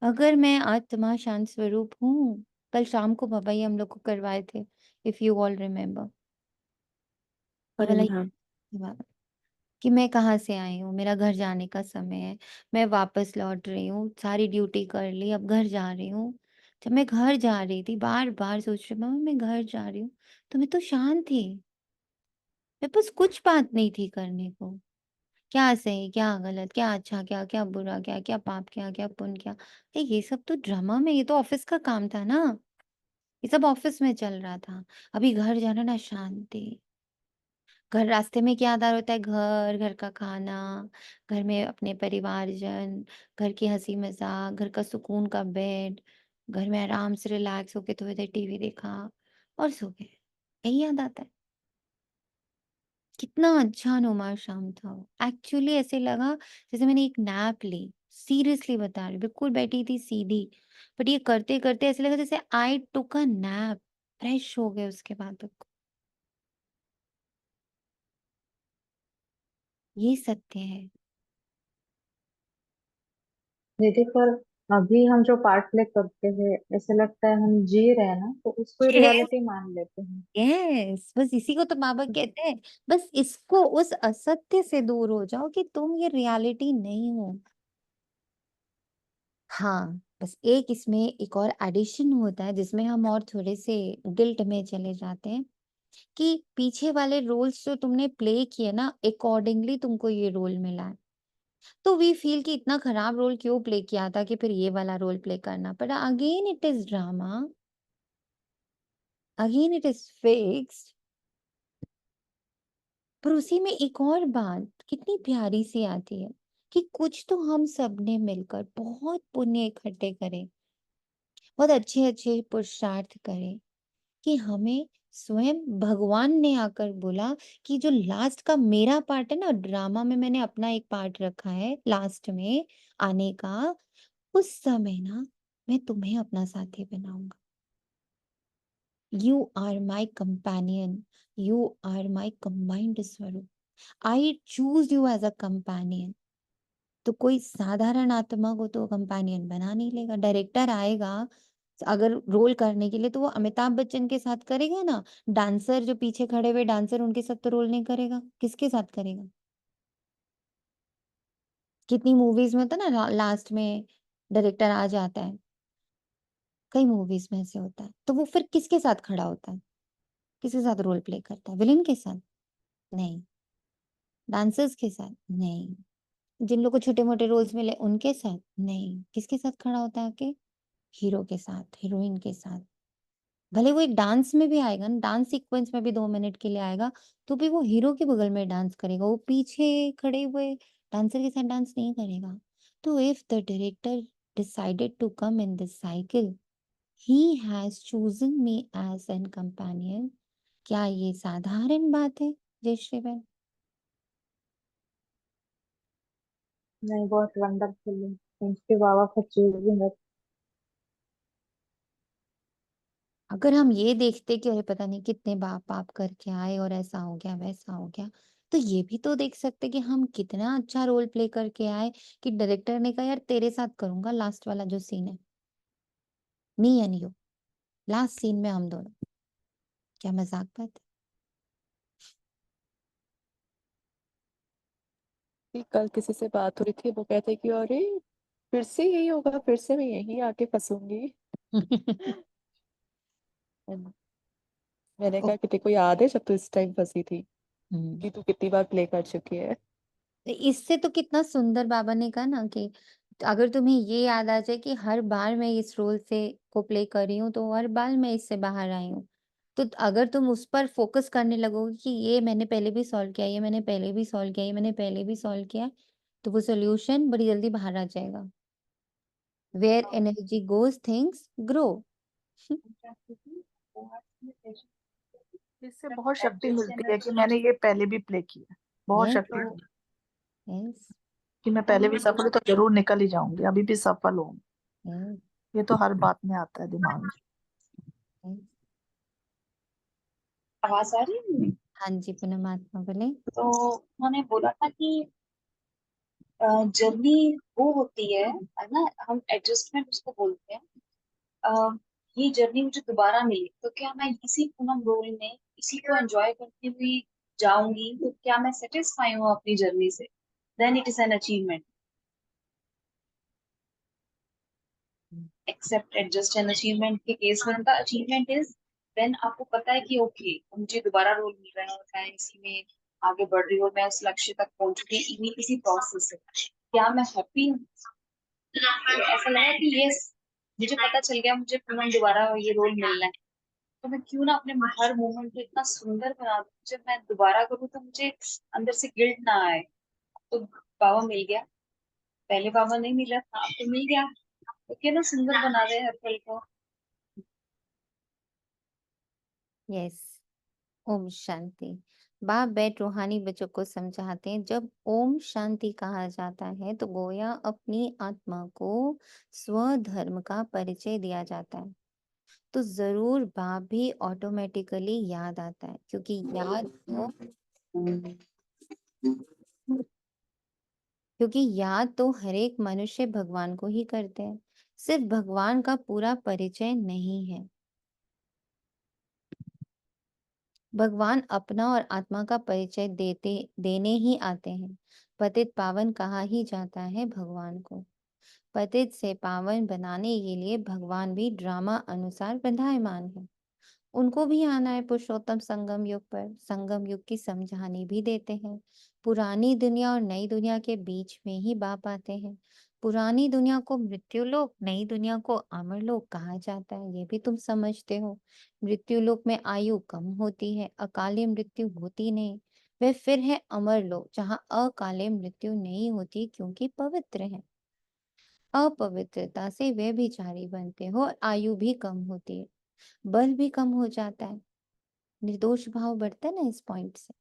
अगर मैं आत्मा शांत स्वरूप हूँ, कल शाम को बाबा ये हम लोग को करवाए थे, इफ यू ऑल रिमेम्बर, ये वाला हाँ। वाला कि मैं कहाँ से आई हूँ, मेरा घर जाने का समय है, मैं वापस लौट रही हूँ, सारी ड्यूटी कर ली, अब घर जा रही हूँ। जब मैं घर जा रही थी, बार बार सोच रही मम्मा मैं घर जा रही हूँ, तो मैं तो शांत थी, मेरे पास कुछ बात नहीं थी करने को। क्या सही, क्या गलत, क्या अच्छा, क्या क्या बुरा, क्या क्या पाप, क्या पुण्य, क्या ये सब तो ड्रामा में, ये तो ऑफिस का काम था ना, ये सब ऑफिस में चल रहा था। अभी घर जाना ना, शांति। घर रास्ते में क्या याद आ रहा होता है? घर, घर का खाना, घर में अपने परिवारजन, घर की हंसी मजाक, घर का सुकून का बेड, घर में आराम से रिलैक्स होके थोड़ी देर टीवी देखा और सो गए। यही याद आता है। कितना अच्छा नुमा शाम था। एक्चुअली ऐसे लगा जैसे मैंने एक नैप ली। सीरियसली बता रही, बिल्कुल बैठी थी सीधी, बट ये करते करते ऐसे लगा जैसे आई टुक अ नैप। फ्रेश हो गए उसके बाद तक। ये सत्य है। दीदी पर अभी हम जो पार्ट प्ले करते हैं ऐसे लगता है हम जी रहे हैं ना, तो उसको यस, रियलिटी मान लेते हैं। यस, बस इसी को तो बाबा कहते हैं। बस इसको, उस असत्य से दूर हो जाओ कि तुम ये रियलिटी नहीं हो। हाँ, बस एक इसमें एक और एडिशन होता है जिसमें हम और थोड़े से गिल्ट में चले जाते हैं कि पीछे वाले रोल्स जो तुमने प्ले किए ना, अकॉर्डिंगली तुमको ये रोल मिला है। तो वी फील कि इतना खराब रोल क्यों प्ले किया था कि फिर ये वाला रोल प्ले करना पड़ा। Again it is drama, again it is fixed. पर उसी में एक और बात कितनी प्यारी सी आती है कि कुछ तो हम सब ने मिलकर बहुत पुण्य इकट्ठे करे, बहुत अच्छे अच्छे पुरुषार्थ करे कि हमें स्वयं भगवान ने आकर बोला कि जो लास्ट का मेरा पार्ट है ना ड्रामा में, मैंने अपना एक पार्ट रखा है लास्ट में आने का, उस समय ना मैं तुम्हें अपना साथी बनाऊंगा। You are my companion, you are my combined स्वरूप। I choose you as a companion. तो कोई साधारण आत्मा को तो कंपेनियन बना नहीं लेगा। डायरेक्टर आएगा अगर रोल करने के लिए तो वो अमिताभ बच्चन के साथ करेगा ना। डांसर जो पीछे खड़े हुए डांसर, उनके साथ तो रोल नहीं करेगा, किसके साथ करेगा? कितनी मूवीज में होता है ना, लास्ट में डायरेक्टर आ जाता है, कई मूवीज में ऐसे होता है। तो वो फिर किसके साथ खड़ा होता है? किसके साथ रोल प्ले करता है? विलेन के साथ? नहीं। डांसर्स के साथ? नहीं। जिन लोग को छोटे मोटे रोल्स मिले उनके साथ? नहीं। किसके साथ खड़ा होता है आके? हीरो के साथ, हीरोइन के साथ। भले वो एक डांस में भी आएगा ना, डांस सीक्वेंस में भी 2 मिनट के लिए आएगा, तो भी वो हीरो के बगल में डांस करेगा, वो पीछे खड़े हुए डांसर के साथ डांस नहीं करेगा। तो if the director decided to come in this cycle, he has chosen me as an companion. क्या ये साधारण बात है जयश्री बहन? नहीं, बहुत वंडरफुल है। Thank you Baba for choosing us. अगर हम ये देखते कि अरे पता नहीं कितने बाप पाप करके आए और ऐसा हो गया वैसा हो गया, तो ये भी तो देख सकते कि हम कितना अच्छा रोल प्ले करके आए कि डायरेक्टर ने कहा यार तेरे साथ करूंगा लास्ट वाला जो सीन है, me and you, last scene में हम दोनों। क्या मजाक बात है? कि कल किसी से बात हो रही थी, वो कहते कि अरे फिर से यही होगा, फिर से मैं यही आके फंसूंगी। And मैंने ओ, कहा कि तेरे को याद है जब तू इस टाइम फंसी थी, हम्म। कि तू कितनी बार प्ले कर चुकी है। इससे तो कितना सुंदर बाबा ने कहा ना कि अगर तुम्हें ये याद आ जाए कि हर बार मैं इस रोल से को प्ले कर रही हूँ, तो हर बार मैं इससे बाहर आई हूँ, तो अगर तुम उस पर फोकस करने लगोगे कि ये मैंने पहले भी सॉल्व किया, ये मैंने पहले भी सॉल्व किया, ये मैंने पहले भी सॉल्व किया, तो वो सोल्यूशन बड़ी जल्दी बाहर आ जाएगा। Where energy goes things grow. इससे बहुत शक्ति मिलती है कि मैंने ये पहले भी प्ले किया है। बहुत यस, शक्ति मिलती है यस, कि मैं पहले भी सफल हूँ तो जरूर निकल ही जाऊंगी, अभी भी सफल हूँ। यस, ये तो हर बात में आता है दिमाग में। यस। आवाज आ रही है? हाँ जी परमात्मा बोले। तो उन्होंने बोला था कि जर्नी वो होती है ना, हम एडजस्टमेंट उसको बोलते हैं। अ, ये जर्नी मुझे दोबारा मिली तो क्या मैं इसी पूनम रोल में इसी को एंजॉय करती हुई जाऊंगी, तो क्या मैं सेटिस्फाई हूँ अपनी जर्नी से, then it is an achievement. Accept adjust an achievement के केस में उनका अचीवमेंट इज देन आपको पता है कि ओके मुझे दोबारा रोल मिल रहा है और मैं इसी में आगे बढ़ रही हूँ, मैं उस लक्ष्य तक पहुंच चुकी इन्हीं इसी प्रोसेस से। क्या मैं हैप्पी हूँ? तो ऐसा लगा कि यस, मुझे पता चल गया मुझे पुनः दोबारा ये रोल मिलना है, तो मैं क्यों ना अपने हर मोमेंट को इतना सुंदर बना दूं, जब मैं दोबारा करूँ तो मुझे अंदर से गिल्ट ना आए। तो बाबा मिल गया, पहले बाबा नहीं मिला था, अब तो मिल गया, तो क्यों ना सुंदर बना दे हर पल को। यस। ओम शांति। बाप बैठ रूहानी बच्चों को समझाते हैं, जब ओम शांति कहा जाता है तो गोया अपनी आत्मा को स्वधर्म का परिचय दिया जाता है। तो जरूर बाप भी ऑटोमेटिकली याद आता है, क्योंकि याद तो हर एक मनुष्य भगवान को ही करते हैं, सिर्फ भगवान का पूरा परिचय नहीं है। भगवान अपना और आत्मा का परिचय देने ही आते हैं। पतित पावन कहा ही जाता है भगवान को। पतित से पावन बनाने के लिए भगवान भी ड्रामा अनुसार बंधायमान है। उनको भी आना है पुरुषोत्तम संगम युग पर। संगम युग की समझानी भी देते हैं। पुरानी दुनिया और नई दुनिया के बीच में ही बाप आते हैं। पुरानी दुनिया को मृत्यु लोक, नई दुनिया को अमर लोक कहा जाता है, ये भी तुम समझते हो। मृत्यु लोक में आयु कम होती है, अकाली मृत्यु होती नहीं। वह फिर है अमर लोक, जहाँ अकाले मृत्यु नहीं होती, क्योंकि पवित्र है। अपवित्रता से वे विचारी बनते हो और आयु भी कम होती है, बल भी कम हो जाता है, निर्दोष भाव बढ़ता है ना इस पॉइंट से।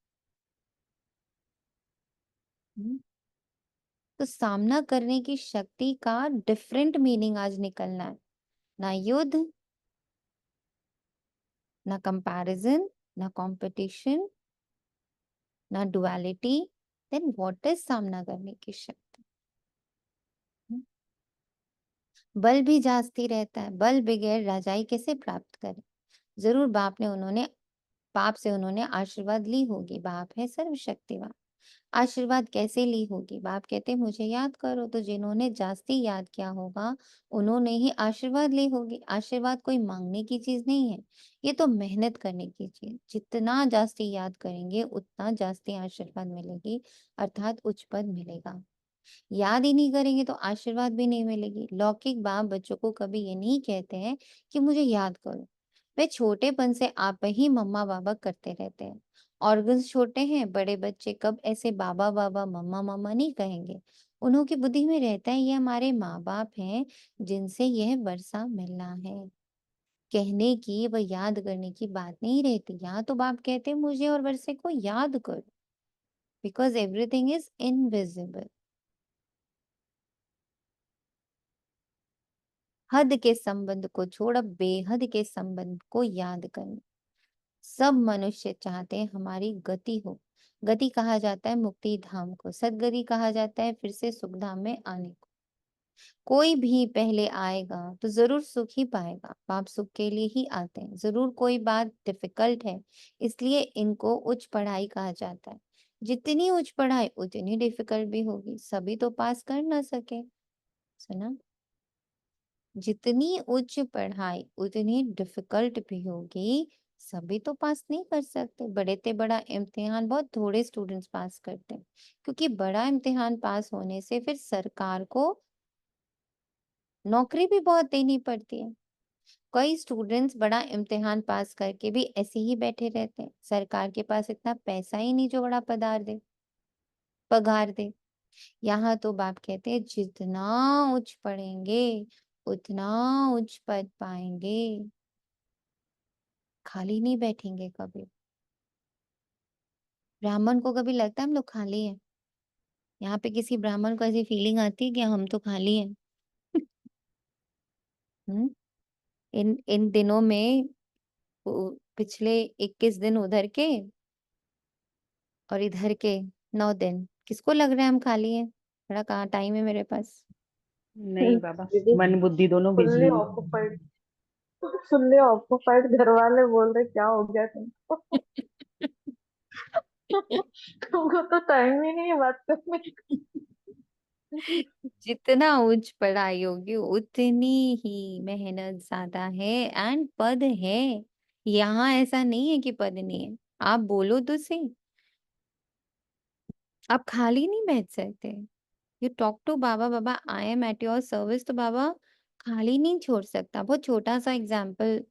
तो सामना करने की शक्ति का डिफरेंट मीनिंग आज निकलना है। ना युद्ध, ना कंपैरिजन, ना कंपटीशन, ना डुअलिटी, देन व्हाट इज सामना करने की शक्ति? बल भी जास्ती रहता है, बल बगैर राजाई कैसे प्राप्त करें? जरूर बाप से उन्होंने आशीर्वाद ली होगी, बाप है सर्वशक्तिवान। आशीर्वाद कैसे ली होगी? बाप कहते मुझे याद करो, तो जिन्होंने जास्ती याद किया होगा उन्होंने ही आशीर्वाद ली होगी। आशीर्वाद कोई मांगने की चीज नहीं है, ये तो मेहनत करने की चीज। जितना जास्ती याद करेंगे उतना जास्ती आशीर्वाद मिलेगी, अर्थात उच्च पद मिलेगा। याद ही नहीं करेंगे तो आशीर्वाद भी नहीं मिलेगी। लौकिक बाप बच्चों को कभी ये नहीं कहते हैं कि मुझे याद करो। वे छोटेपन से आप ही मम्मा बाबा करते रहते हैं। ऑर्गन्स छोटे हैं, बड़े बच्चे कब ऐसे बाबा बाबा मम्मा मम्मा नहीं कहेंगे। उन्हों की बुद्धि में रहता है ये हमारे माँ बाप हैं, जिनसे यह वर्षा मिलना है। कहने की व याद करने की बात नहीं रहती। यहाँ तो बाप कहते हैं मुझे और वर्षे को याद करो, बिकॉज एवरीथिंग इज इनविजिबल। हद के संबंध को छोड़ अब बेहद के संबंध को याद करना। सब मनुष्य चाहते हैं हमारी गति हो। गति कहा जाता है मुक्ति धाम को, सदगति कहा जाता है फिर से सुख धाम में आने को। कोई भी पहले आएगा तो जरूर सुख ही पाएगा। बाप सुख के लिए ही आते हैं। जरूर कोई बात डिफिकल्ट है, इसलिए इनको उच्च पढ़ाई कहा जाता है। जितनी उच्च पढ़ाई उतनी डिफिकल्ट भी होगी, सभी तो पास कर ना सके। सुना? जितनी उच्च पढ़ाई उतनी डिफिकल्ट भी होगी, सभी तो पास नहीं कर सकते। बड़े से बड़ा इम्तिहान बहुत थोड़े स्टूडेंट्स पास करते हैं, क्योंकि बड़ा इम्तिहान पास होने से फिर सरकार को नौकरी भी बहुत देनी पड़ती है। कई स्टूडेंट्स बड़ा इम्तिहान पास करके भी ऐसे ही बैठे रहते हैं। सरकार के पास इतना पैसा ही नहीं जो बड़ा पगार दे। यहाँ तो बाप कहते हैं जितना उच्च पढ़ेंगे उतना उच्च पद पाएंगे, खाली नहीं बैठेंगे कभी। ब्राह्मण को कभी लगता है हम लोग खाली हैं? यहाँ पे किसी ब्राह्मण को ऐसी फीलिंग आती है कि हम तो खाली हैं? हम्म? इन इन दिनों में पिछले 21 दिन उधर के और इधर के 9 दिन, किसको लग रहा है हम खाली हैं? बड़ा कहाँ टाइम है मेरे पास। नहीं बाबा, दीदी मन बुद्धि दोनों बिजी फुल्ली है। ऑक्यूपाइड, फुल्ली ऑक्यूपाइड घर वाले बोल रहे क्या हो गया तुमको? तुमको तो टाइम ही नहीं है बात करने का। जितना उच्च पढ़ाई होगी उतनी ही मेहनत ज्यादा है एंड पद है। यहाँ ऐसा नहीं है कि पद नहीं है। आप बोलो तो सही, आप खाली नहीं बैठ सकते। You talk to Baba, Baba I am at your service, तो बाबा खाली नहीं छोड़ सकता। बहुत छोटा सा एग्जाम्पल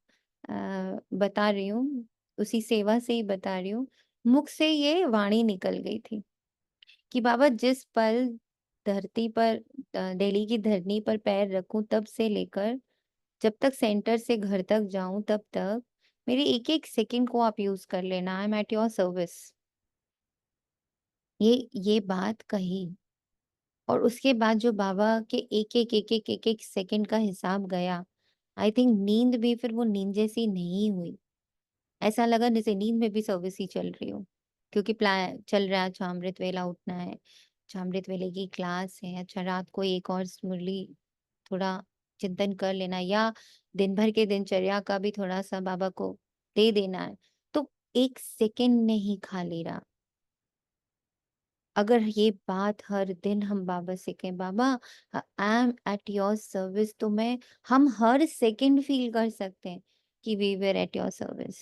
बता रही हूँ, उसी सेवा से ही बता रही हूँ। मुख से ये वाणी निकल गई थी कि बाबा जिस पल धरती पर दिल्ली की धरनी पर पैर रखूं तब से लेकर जब तक सेंटर से घर तक जाऊं तब तक मेरे एक एक सेकंड को आप यूज कर लेना, आई एम एट योर सर्विस। ये बात कही और उसके बाद जो बाबा के एक एक सेकंड का हिसाब गया, आई थिंक नींद भी फिर वो नींद जैसी नहीं हुई। ऐसा लगा जैसे नींद में भी सर्विस ही चल रही हो, क्योंकि प्लान चल रहा है। अच्छा अमृत वेला उठना है, अच्छा अमृत वेले की क्लास है, अच्छा रात को एक और मुरली थोड़ा चिंतन कर लेना, या दिन भर के दिनचर्या का भी थोड़ा सा बाबा को दे देना है। तो एक सेकंड नहीं खाली रहा। अगर ये बात हर दिन हम बाबा से कहें, Baba I am at your service, तो मैं हम हर सेकंड फील कर सकते हैं कि we were at your service,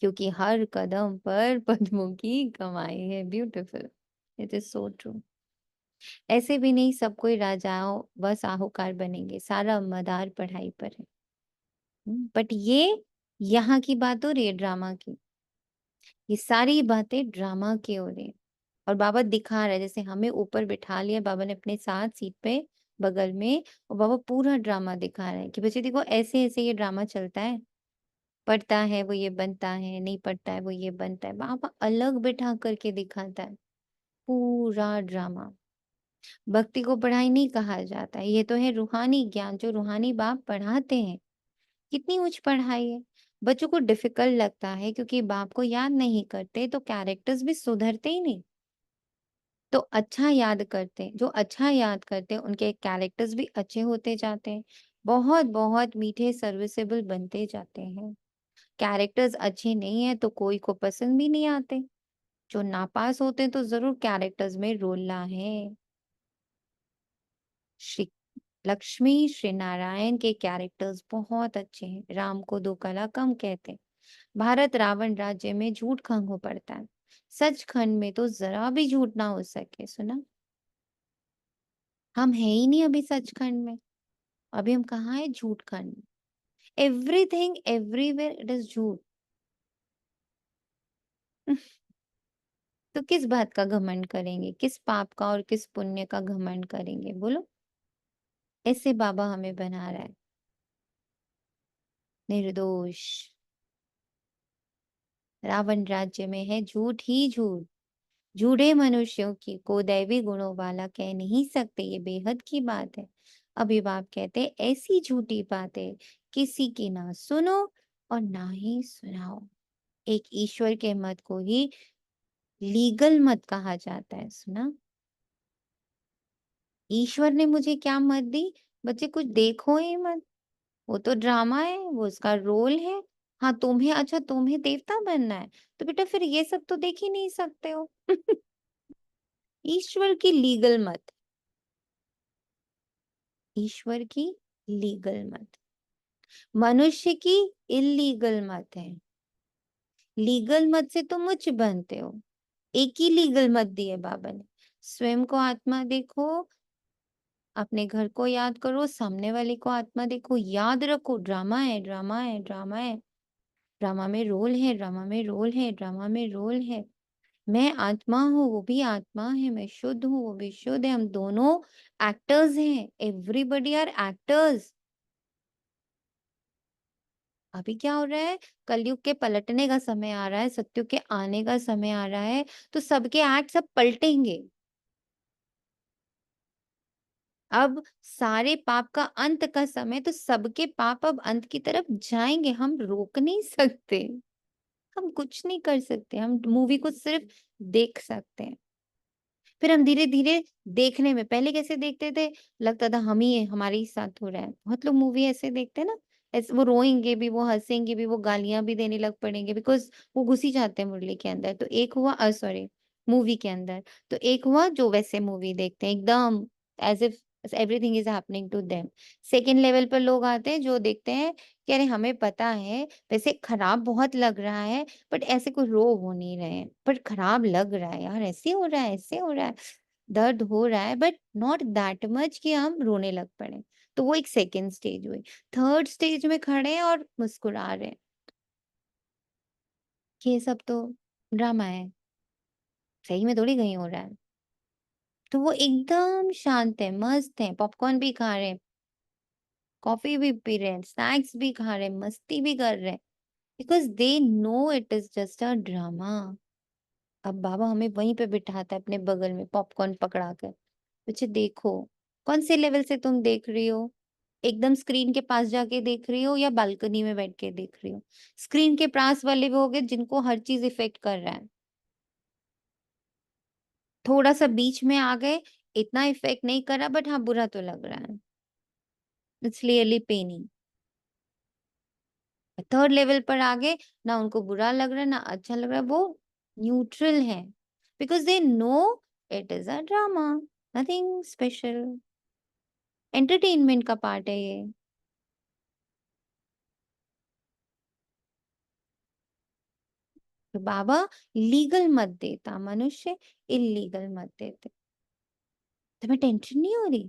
क्योंकि हर कदम पर पद्मों की कमाई है। Beautiful, it is so true. ऐसे भी नहीं सब कोई राजाओं व साहूकार बनेंगे, सारा मदार पढ़ाई पर है। बट ये यहाँ की बात हो रही है ड्रामा की, ये सारी बातें ड्रामा की हो रही है। और बाबा दिखा रहे, जैसे हमें ऊपर बिठा लिया बाबा ने अपने साथ सीट पे बगल में, और बाबा पूरा ड्रामा दिखा रहे हैं कि बच्चे देखो ऐसे ऐसे ये ड्रामा चलता है। पढ़ता है वो ये बनता है, नहीं पढ़ता है वो ये बनता है। बाबा अलग बिठा करके दिखाता है पूरा ड्रामा। भक्ति को पढ़ाई नहीं कहा जाता है, ये तो है रूहानी ज्ञान जो रूहानी बाप पढ़ाते हैं। कितनी उच्च पढ़ाई है। बच्चों को डिफिकल्ट लगता है क्योंकि बाप को याद नहीं करते तो कैरेक्टर्स भी सुधरते ही नहीं। तो अच्छा याद करते, जो अच्छा याद करते हैं उनके कैरेक्टर्स भी अच्छे होते जाते हैं, बहुत बहुत मीठे सर्विसेबल बनते जाते हैं। कैरेक्टर्स अच्छे नहीं है तो कोई को पसंद भी नहीं आते। जो नापास होते हैं तो जरूर कैरेक्टर्स में रोलना है। श्री लक्ष्मी श्री नारायण के कैरेक्टर्स बहुत अच्छे हैं। राम को दो कला कम कहते हैं। भारत रावण राज्य में झूठ खंग पड़ता है, सचखंड में तो जरा भी झूठ ना हो सके। सुना, हम है ही नहीं अभी सचखंड में। अभी हम कहाँ है? झूठ खंड। एवरीथिंग एवरीवेयर इट इज झूठ। तो किस बात का घमंड करेंगे? किस पाप का और किस पुण्य का घमंड करेंगे? बोलो। ऐसे बाबा हमें बना रहा है निर्दोष। रावण राज्य में है झूठ ही झूठ। झूठे मनुष्यों की को दैवी गुणों वाला कह नहीं सकते, ये बेहद की बात है। अभी बाप कहते ऐसी झूठी बातें किसी की ना सुनो और ना ही सुनाओ। एक ईश्वर के मत को ही लीगल मत कहा जाता है। सुना, ईश्वर ने मुझे क्या मत दी? बच्चे कुछ देखो ही मत, वो तो ड्रामा है, वो उसका रोल है। हाँ तुम्हें, अच्छा तुम्हें देवता बनना है तो बेटा फिर ये सब तो देख ही नहीं सकते हो। ईश्वर की लीगल मत, ईश्वर की लीगल मत, मनुष्य की इलीगल मत है। लीगल मत से तुम उच्च बनते हो। एक ही लीगल मत दी है बाबा ने, स्वयं को आत्मा देखो, अपने घर को याद करो, सामने वाले को आत्मा देखो। याद रखो ड्रामा है, ड्रामा है, ड्रामा है, ड्रामा में रोल है, ड्रामा में रोल है, ड्रामा में रोल है। मैं आत्मा हूँ, वो भी आत्मा है। मैं शुद्ध हूँ, वो भी शुद्ध है। हम दोनों एक्टर्स हैं। Everybody are actors. अभी क्या हो रहा है? कलयुग के पलटने का समय आ रहा है, सत्युग के आने का समय आ रहा है, तो सबके एक्ट सब पलटेंगे। अब सारे पाप का अंत का समय, तो सबके पाप अब अंत की तरफ जाएंगे, हम रोक नहीं सकते, हम कुछ नहीं कर सकते, हम मूवी को सिर्फ देख सकते हैं। फिर हम धीरे धीरे देखने में, पहले कैसे देखते थे, लगता था हम ही हमारे ही साथ हो रहा है। बहुत लोग मूवी ऐसे देखते हैं ना, ऐसे वो रोएंगे भी, वो हंसेंगे भी, वो गालियां भी देने लग पड़ेंगे, बिकॉज वो घुस ही जाते हैं मुरली के अंदर। तो एक हुआ, सॉरी, मूवी के अंदर। तो एक हुआ जो वैसे मूवी देखते हैं एकदम as if everything is happening to them. Second level पर लोग आते हैं जो देखते हैं कि अरे हमें पता है वैसे खराब बहुत लग रहा है, बट ऐसे कोई रो हो नहीं रहे हैं, बट खराब लग रहा है यार, ऐसे हो रहा है, ऐसे हो रहा है, दर्द हो रहा है, बट नॉट दैट मच कि हम रोने लग पड़े। तो वो एक सेकेंड स्टेज हुई। थर्ड स्टेज में खड़े हैं और मुस्कुरा रहे हैं, कि ये सब तो ड्रामा है, सही में थोड़ी कहीं हो रहा है। तो वो एकदम शांत है, मस्त है, पॉपकॉर्न भी खा रहे हैं, कॉफी भी पी रहे हैं, स्नैक्स भी खा रहे हैं, मस्ती भी कर रहे हैं, because they know it is just a drama. अब बाबा हमें वहीं पे बिठाता है अपने बगल में, पॉपकॉर्न पकड़ा कर, बच्चे देखो, कौन से लेवल से तुम देख रही हो, एकदम स्क्रीन के पास जाके देख रही हो या बालकनी में बैठ के देख रही हो। स्क्रीन के पास वाले वो हो गए जिनको हर चीज इफेक्ट कर रहा है, थोड़ा सा बीच में आ गए, इतना इफेक्ट नहीं कर रहा, बट हाँ बुरा तो लग रहा है, it's clearly paining. Third level पर आ गए, ना उनको बुरा लग रहा है ना अच्छा लग रहा है, वो न्यूट्रल है, because they know it is a drama, nothing special, entertainment का पार्ट है ये। तो बाबा लीगल मत देता, मनुष्य इलीगल मत देते। तुम्हें टेंशन नहीं हो रही,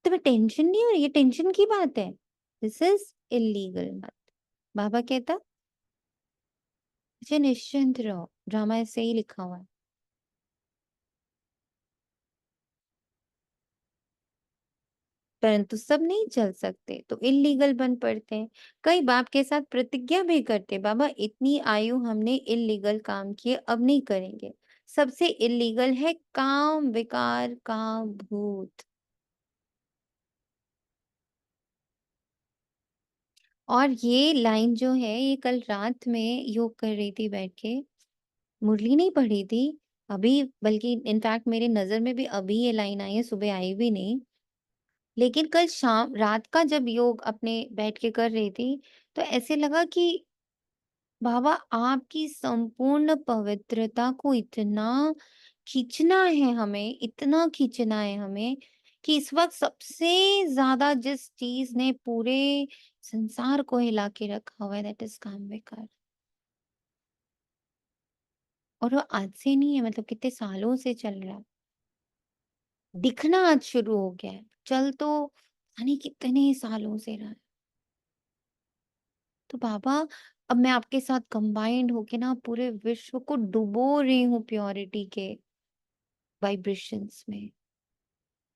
तुम्हें टेंशन नहीं हो रही, ये टेंशन की बात है, दिस इज इलीगल मत। बाबा कहता मुझे निश्चिंत रहो, ड्रामा ऐसे ही लिखा हुआ है। परंतु सब नहीं चल सकते तो इलीगल बन पड़ते हैं, कई बाप के साथ प्रतिज्ञा भी करते, बाबा इतनी आयु हमने इलीगल काम किए, अब नहीं करेंगे। सबसे इलीगल है काम विकार का भूत। और ये लाइन जो है, ये कल रात में योग कर रही थी बैठ के, मुरली नहीं पढ़ी थी अभी, बल्कि इनफैक्ट मेरे नजर में भी अभी ये लाइन आई है, सुबह आई भी नहीं। लेकिन कल शाम रात का जब योग अपने बैठ के कर रही थी, तो ऐसे लगा कि बाबा आपकी संपूर्ण पवित्रता को इतना खींचना है हमें, इतना खींचना है हमें, कि इस वक्त सबसे ज्यादा जिस चीज ने पूरे संसार को हिला के रखा हुआ है, दैट इज काम विकार। और वो आज से नहीं है, मतलब कितने सालों से चल रहा है, दिखना आज शुरू हो गया है, चल तो पता नहीं कितने सालों से रहा है। तो बाबा अब मैं आपके साथ कंबाइंड होके ना पूरे विश्व को डुबो रही हूँ प्योरिटी के वाइब्रेशंस में।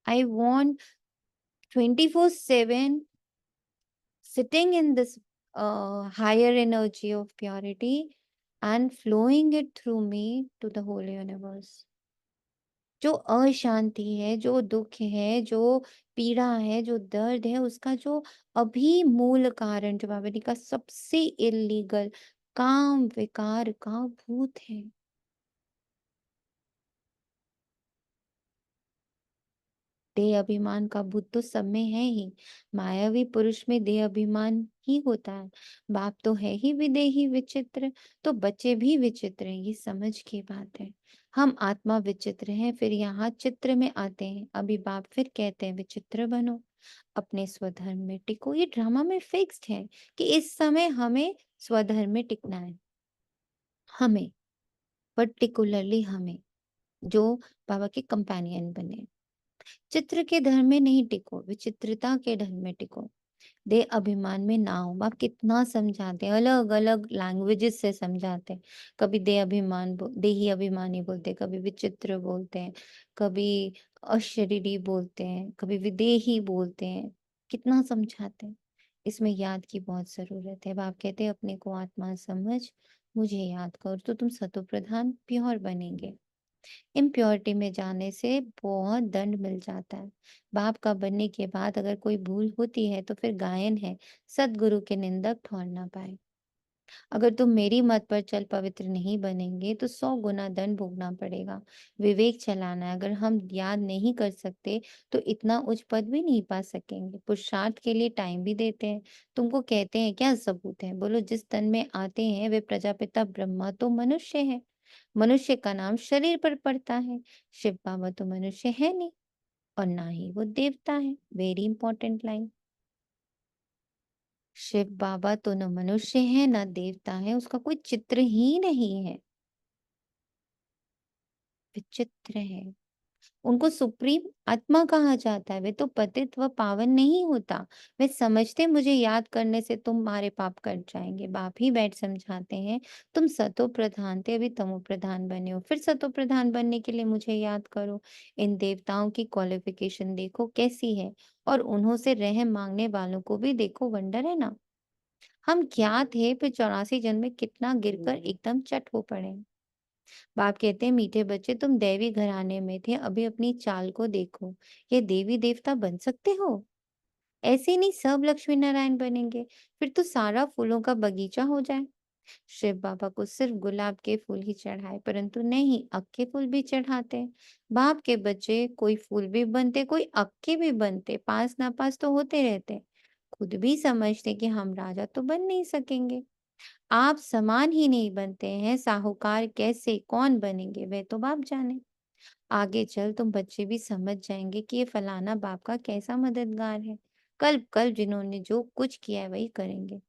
I want 24/7 sitting in this higher energy of purity and flowing it through me to the whole universe। जो अशांति है, जो दुख है, जो पीड़ा है, जो दर्द है, उसका जो अभी मूल कारण, जो बाबा ने कहा सबसे इलीगल काम विकार का भूत है। देह अभिमान का भूत तो सब में है ही, मायावी पुरुष में देह अभिमान ही होता है। बाप तो है ही विदेही विचित्र, तो बच्चे भी विचित्र हैं, ये समझ की बात है। हम आत्मा विचित्र हैं, फिर यहाँ चित्र में आते हैं, अभी बाप फिर कहते हैं विचित्र बनो, अपने स्वधर्म में टिको। ये ड्रामा में फिक्स्ड है कि इस समय हमें स्वधर्म में टिकना है, हमें, पर्टिकुलरली हमें जो बाबा के कंपेनियन बने। चित्र के धर्म में नहीं टिको, विचित्रता के धर्म में टिको, दे अभिमान में ना हो। बाप कितना समझाते हैं, अलग अलग लैंग्वेजेस से समझाते हैं, कभी दे अभिमान देही अभिमानी बोलते हैं, कभी विचित्र बोलते हैं, कभी अशरीरी बोलते हैं, कभी विदेही बोलते हैं, कितना समझाते हैं। इसमें याद की बहुत जरूरत है। बाप कहते हैं अपने को आत्मा समझ, मुझे याद कर, तो तुम सतो प्रधान प्योर बनेंगे। इम्प्योरिटी में जाने से बहुत दंड मिल जाता है। बाप का बनने के बाद अगर कोई भूल होती है तो फिर गायन है, सद्गुरु के निंदक ठहर ना पाए। अगर तुम मेरी मत पर चल पवित्र नहीं बनेंगे तो 100 गुना दंड भोगना पड़ेगा। विवेक चलाना है, अगर हम याद नहीं कर सकते तो इतना उच्च पद भी नहीं पा सकेंगे। पुरुषार्थ के लिए टाइम भी देते हैं। तुमको कहते हैं क्या सबूत है? बोलो जिस तन में आते हैं वे प्रजापिता ब्रह्मा तो मनुष्य है। मनुष्य का नाम शरीर पर पड़ता है। शिव बाबा तो मनुष्य है नहीं और ना ही वो देवता है। Very important line. Shiv Baba तो न मनुष्य है न देवता है, उसका कोई चित्र ही नहीं है। विचित्र है। उनको सुप्रीम आत्मा कहा जाता है। वे तो पतित व पावन नहीं होता। वे समझते मुझे याद करने से तुम्हारे पाप कट जाएंगे। बाप ही बैठ समझाते हैं तुम सतो प्रधान थे, अभी तमो प्रधान बने हो, फिर सतो प्रधान बनने के लिए मुझे याद करो। इन देवताओं की क्वालिफिकेशन देखो कैसी है, और उन्हों से रहम मांगने वालों को भी देखो। वंडर है ना। हम क्या थे, फिर 84 जन्म में कितना गिरकर एकदम चट हो पड़े। बाप कहते हैं मीठे बच्चे तुम दैवी घराने में थे, अभी अपनी चाल को देखो। ये देवी देवता बन सकते हो? ऐसे नहीं सब लक्ष्मी नारायण बनेंगे, फिर तो सारा फूलों का बगीचा हो जाए। शिव बाबा को सिर्फ गुलाब के फूल ही चढ़ाए, परंतु नहीं, अक के फूल भी चढ़ाते हैं। बाप के बच्चे कोई फूल भी बनते, कोई अक के भी बनते, पास नापास तो होते रहते। खुद भी समझते कि हम राजा तो बन नहीं सकेंगे। आप समान ही नहीं बनते हैं, साहूकार कैसे कौन बनेंगे वह तो बाप जाने। आगे चल तुम बच्चे भी समझ जाएंगे कि ये फलाना बाप का कैसा मददगार है। कल कल जिन्होंने जो कुछ किया है वही करेंगे,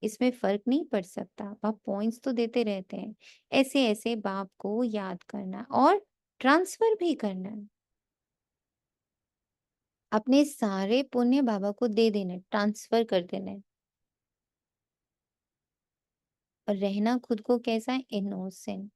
इसमें फर्क नहीं पड़ सकता। बाप पॉइंट्स तो देते रहते हैं। ऐसे ऐसे बाप को याद करना और ट्रांसफर भी करना है। अपने सारे पुण्य बाबा को दे देने, ट्रांसफर कर देने। और रहना खुद को कैसा है, इनोसेंट।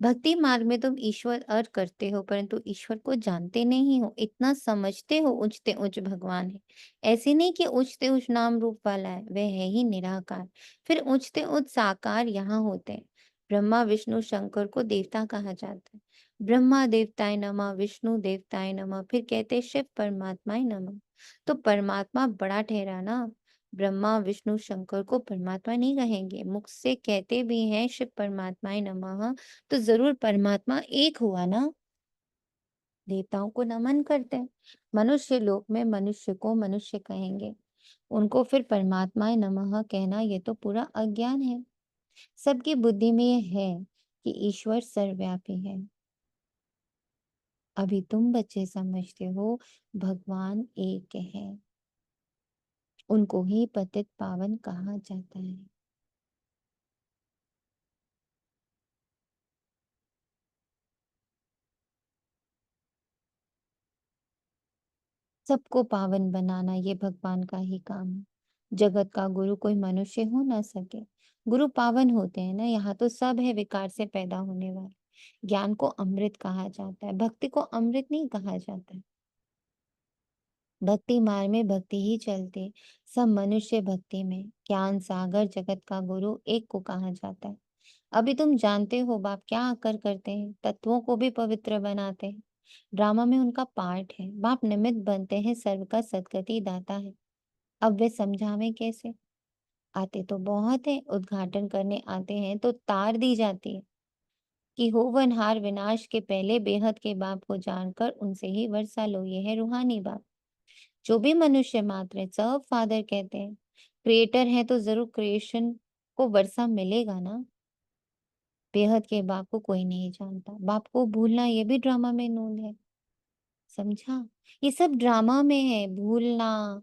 भक्ति मार्ग में तुम ईश्वर अर्थ करते हो, परंतु ईश्वर को जानते नहीं हो। इतना समझते हो उच्चते उच्च भगवान है। ऐसे नहीं कि उच्चते उच्च नाम रूप वाला है, वह है ही निराकार। फिर उच्चते उच्च साकार यहाँ होते हैं। ब्रह्मा विष्णु शंकर को देवता कहा जाता है। ब्रह्मा देवताय नमः, विष्णु देवताय नमः, फिर कहते शिव परमात्माय नमः। तो परमात्मा बड़ा ठहरा ना। ब्रह्मा विष्णु शंकर को परमात्मा नहीं कहेंगे, मुख से कहते भी हैं शिव परमात्माय नमः, तो जरूर परमात्मा एक हुआ ना। देवताओं को नमन करते हैं। मनुष्य लोक में मनुष्य को मनुष्य कहेंगे, उनको फिर परमात्मा नमः कहना ये तो पूरा अज्ञान है। सबकी बुद्धि में ये है कि ईश्वर सर्वव्यापी है। अभी तुम बच्चे समझते हो भगवान एक है, उनको ही पतित पावन कहा जाता है। सबको पावन बनाना ये भगवान का ही काम है। जगत का गुरु कोई मनुष्य हो ना सके। गुरु पावन होते हैं ना, यहाँ तो सब है विकार से पैदा होने वाले। ज्ञान को अमृत कहा जाता है, भक्ति को अमृत नहीं कहा जाता है। भक्ति मार्ग में भक्ति ही चलती, सब मनुष्य भक्ति में। ज्ञान सागर जगत का गुरु एक को कहा जाता है। अभी तुम जानते हो बाप क्या आकर करते हैं, तत्वों को भी पवित्र बनाते हैं। ड्रामा में उनका पार्ट है। बाप निमित्त बनते हैं, सर्व का सदगति दाता है। अब वे समझावें कैसे? आते तो बहुत है, उद्घाटन करने आते हैं तो तार दी जाती है कि होवनहार विनाश के पहले बेहद के बाप को जानकर उनसे ही वर्षा लो। ये है रूहानी बाप। जो भी मनुष्य मात्र है सब फादर कहते हैं। क्रिएटर है तो जरूर क्रिएशन को वर्षा मिलेगा ना। बेहद के बाप को कोई नहीं जानता। बाप को भूलना ये भी ड्रामा में नून है। समझा? ये सब ड्रामा में है। भूलना,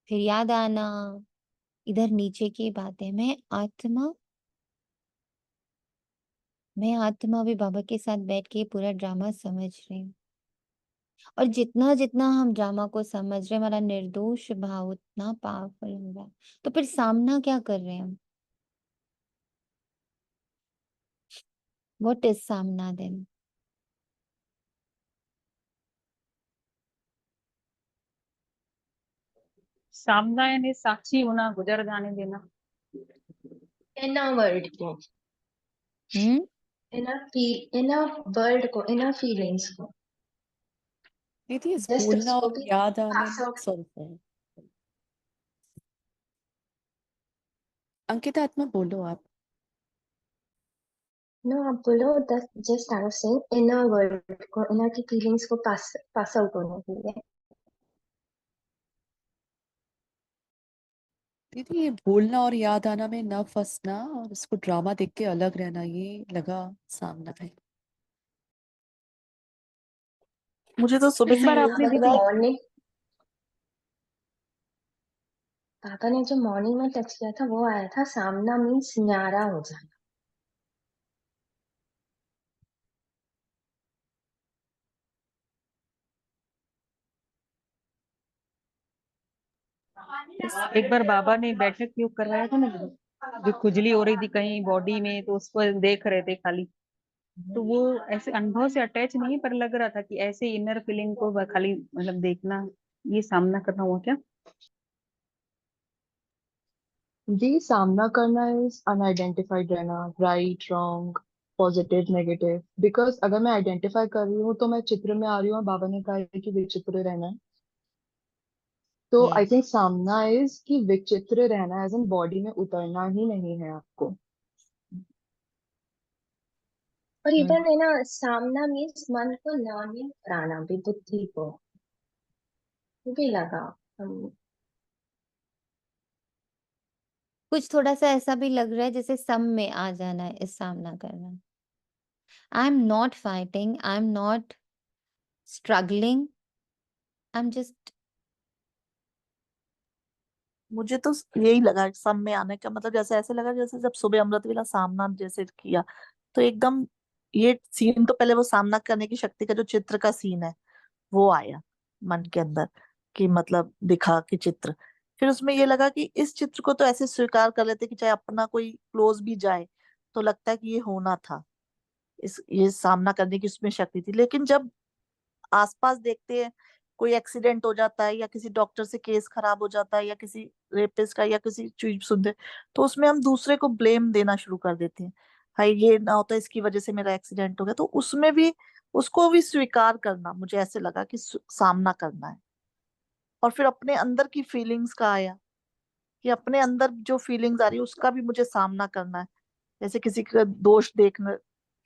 फिर याद आना, इधर नीचे की बातें। मैं आत्मा भी बाबा के साथ बैठ के पूरा ड्रामा समझ रही हूँ। और जितना जितना हम ड्रामा को समझ रहे हैं, हमारा निर्दोष भाव उतना पावरफुल हो रहा है। तो फिर सामना क्या कर रहे हैं हम? व्हाट इज सामना देन? सामना यानी साक्षी होना, गुजर जाने देना। एनावर्ड को हम्म इनर वर्ल्ड को, इनर फीलिंग्स को, दीदी इस जस्ट भूलना उसको और भी याद आने पास में आउट। सॉरी अंकिता आत्मा बोलो आप। नो आप बोलो, just I was saying inner world को, इनर की फीलिंग्स को पास आउट होने के लिए। दीदी ये भूलना और याद आना में न फंसना और इसको ड्रामा देख के अलग रहना, ये लगा सामना है। मुझे तो सुबह इस से बार यही आपने लग पापा रहा ने है। मॉर्निंग पापा ने जो मॉर्निंग में टेक्स्ट किया था वो आया था, सामना मीन्स न्यारा हो जाना। एक बार बाबा ने बैठक योग करवाया था ना, जो खुजली हो रही थी कहीं बॉडी में, तो उसको देख रहे थे खाली। तो वो ऐसे अनुभव से अटैच नहीं, पर लग रहा था कि ऐसे इनर फीलिंग को खाली मतलब देखना, ये सामना करना हुआ क्या? जी, सामना करना इज अनआइडेंटिफाइड रहना, right wrong, positive negative. Because अगर मैं आइडेंटिफाई कर रही हूँ तो मैं चित्र में आ रही हूँ, और बाबा ने कहा है कि विचित्र रहना है। तो आई थिंक सामना इज कि विचित्र रहना, एज इन बॉडी में उतरना ही नहीं है आपको। और इधर है ना, सामना मीन्स मन को लर्निंग कराना भी, बुद्धि को भी लगा। हम कुछ थोड़ा सा ऐसा भी लग रहा है जैसे सम में आ जाना है इस सामना करना। I am not fighting, I am not struggling, I am just. मुझे तो यही लगा सब में आने का मतलब, जैसे ऐसे लगा जैसे जब सुबह अमृत वेला सामना जैसे किया, तो एकदम ये सीन तो पहले वो सामना करने की शक्ति का जो चित्र का सीन है वो आया मन के अंदर, कि मतलब दिखा कि चित्र। फिर उसमें ये लगा कि इस चित्र को तो ऐसे स्वीकार कर लेते कि चाहे अपना कोई क्लोज भी जाए तो लगता है कि ये होना था, इस ये सामना करने की उसमें शक्ति थी। लेकिन जब आसपास देखते हैं कोई एक्सीडेंट हो जाता है, या किसी डॉक्टर से केस खराब हो जाता है, या किसी रेपिस्ट का, या किसी चीज सुनते हैं, तो उसमें हम दूसरे को ब्लेम देना शुरू कर देते हैं। हाय ये ना होता, इसकी वजह से मेरा एक्सीडेंट हो गया। तो उसमें भी उसको भी स्वीकार करना, मुझे ऐसे लगा कि सामना करना है। और फिर अपने अंदर की फीलिंग्स का आया, कि अपने अंदर जो फीलिंग्स आ रही है उसका भी मुझे सामना करना है। जैसे किसी का दोष देखने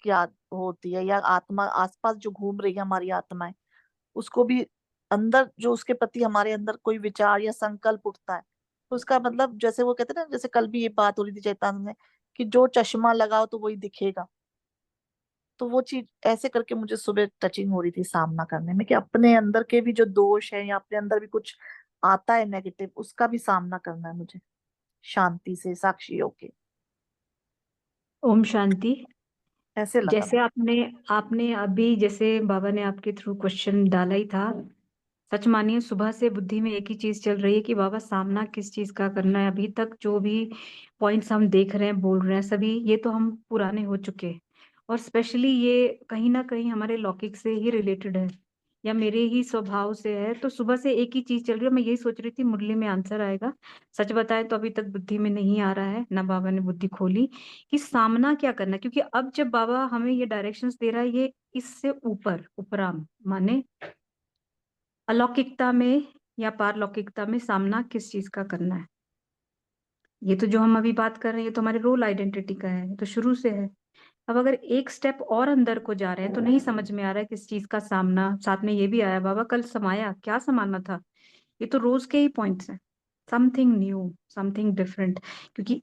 की होती है, या आत्मा आसपास जो घूम रही है हमारी आत्माएं, उसको भी अंदर जो उसके प्रति हमारे अंदर कोई विचार या संकल्प उठता है, तो उसका मतलब जैसे वो कहते हैं ना, जैसे कल भी ये बात हो रही थी चैतन्य में, कि जो चश्मा लगाओ तो वही दिखेगा। तो वो चीज ऐसे करके मुझे सुबह टचिंग हो रही थी सामना करने में, कि अपने अंदर के भी जो दोष है, या अपने अंदर भी कुछ आता है नेगेटिव, उसका भी सामना करना है मुझे, शांति से, साक्षी होके। ओम शांति। ऐसे लगा जैसे मुझे। आपने आपने अभी जैसे बाबा ने आपके थ्रू क्वेश्चन डाला ही था, सच मानिए सुबह से बुद्धि में एक ही चीज चल रही है कि बाबा सामना किस चीज का करना है। अभी तक जो भी पॉइंट्स हम देख रहे हैं, बोल रहे हैं, सभी ये तो हम पुराने हो चुके हैं। और स्पेशली ये कहीं ना कहीं हमारे लौकिक से ही रिलेटेड है, या मेरे ही स्वभाव से है। तो सुबह से एक ही चीज चल रही है, मैं यही सोच रही थी मुरली में आंसर आएगा। सच बताएं तो अभी तक बुद्धि में नहीं आ रहा है, ना बाबा ने बुद्धि खोली कि सामना क्या करना है। क्योंकि अब जब बाबा हमें ये डायरेक्शंस दे रहा है, ये इससे ऊपर उपराम माने अलौकिकता में या पारलौकिकता में सामना किस चीज का करना है। ये तो जो हम अभी बात कर रहे हैं, ये तो हमारे रोल आइडेंटिटी का है, ये तो शुरू से है। अब अगर एक स्टेप और अंदर को जा रहे हैं तो नहीं समझ में आ रहा है किस चीज का सामना। साथ में ये भी आया बाबा कल समाया, क्या समाना था। ये तो रोज के ही पॉइंट्स हैं। समथिंग न्यू, समथिंग डिफरेंट, क्योंकि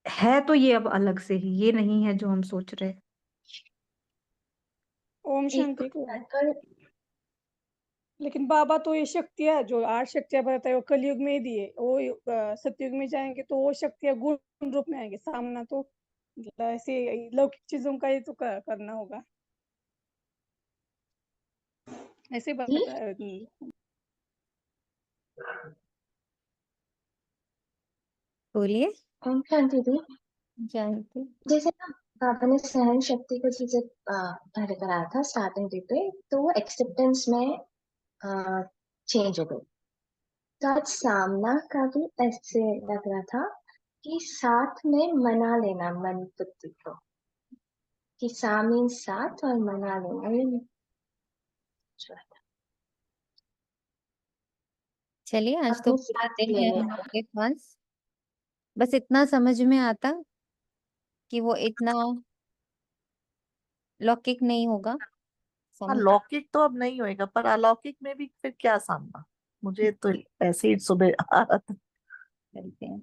है तो ये अब अलग से ही, ये नहीं है जो हम सोच रहे हैं। ओम एक शांति को। सर्कल। लेकिन बाबा तो ये शक्तियां जो 8 शक्तियां बताए वो कलयुग में ही दिए, वो सतयुग में जाएंगे तो वो शक्तियां गुण रूप में आएंगे। सामना तो ऐसे लौकिक चीजों का ही तो करना होगा, ऐसे जी, बताया। बोलिए। ओम शांति दी। जानती। जैसे ना पापा ने सहन शक्ति को चीजें पहले कराया था स्टार्टिंग डे पे, तो वो एक्सेप्टेंस में चेंज हो गई। तो आज सामना का भी ऐसे लग रहा था कि साथ में मना लेना मन बुद्धि को, कि सा मीन्स साथ और मना लेना। चलिए आज तो अपने साथ दिन है लेने हम का। लोग के पास, बस इतना समझ में आता कि वो इतना लौकिक नहीं होगा। हाँ, समझ लौकिक तो अब नहीं होएगा, पर अलौकिक में भी फिर क्या सामना। मुझे तो ऐसे ही सुबह आ रहा था। करते हैं।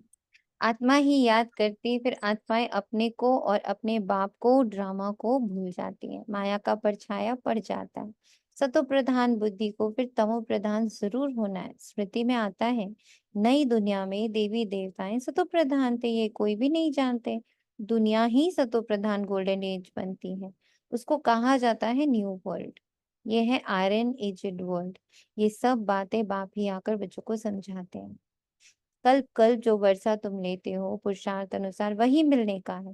आत्मा ही याद करती, फिर आत्माएं अपने को और अपने बाप को, ड्रामा को भूल जाती है। माया का परछाया पड़ जाता है। सतो प्रधान बुद्धि को फिर तमो प्रधान जरूर होना है। स्मृति में आता है नई दुनिया में देवी देवताएं सतो प्रधान थे, ये कोई भी नहीं जानते। दुनिया ही सतो प्रधान गोल्डन एज बनती है, उसको कहा जाता है न्यू वर्ल्ड। ये है आयरन एजेड वर्ल्ड। ये सब बातें बाप ही आकर बच्चों को समझाते हैं। कल कल जो वर्षा तुम लेते हो पुरुषार्थ अनुसार वही मिलने का है।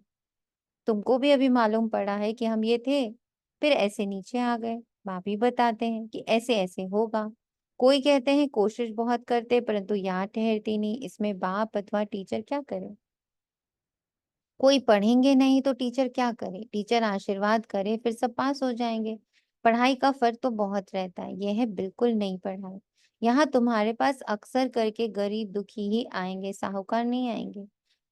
तुमको भी अभी मालूम पड़ा है कि हम ये थे, फिर ऐसे नीचे आ गए। बाप ही बताते हैं कि ऐसे ऐसे होगा। कोई कहते हैं कोशिश बहुत करते परंतु याद ठहरती नहीं। इसमें बाप अथवा टीचर क्या करे? कोई पढ़ेंगे नहीं तो टीचर क्या करे? टीचर आशीर्वाद करे फिर सब पास हो जाएंगे। पढ़ाई का फर्क तो बहुत रहता है, यह है बिल्कुल नहीं पढ़ाई। यहाँ तुम्हारे पास अक्सर करके गरीब दुखी ही आएंगे, साहूकार नहीं आएंगे।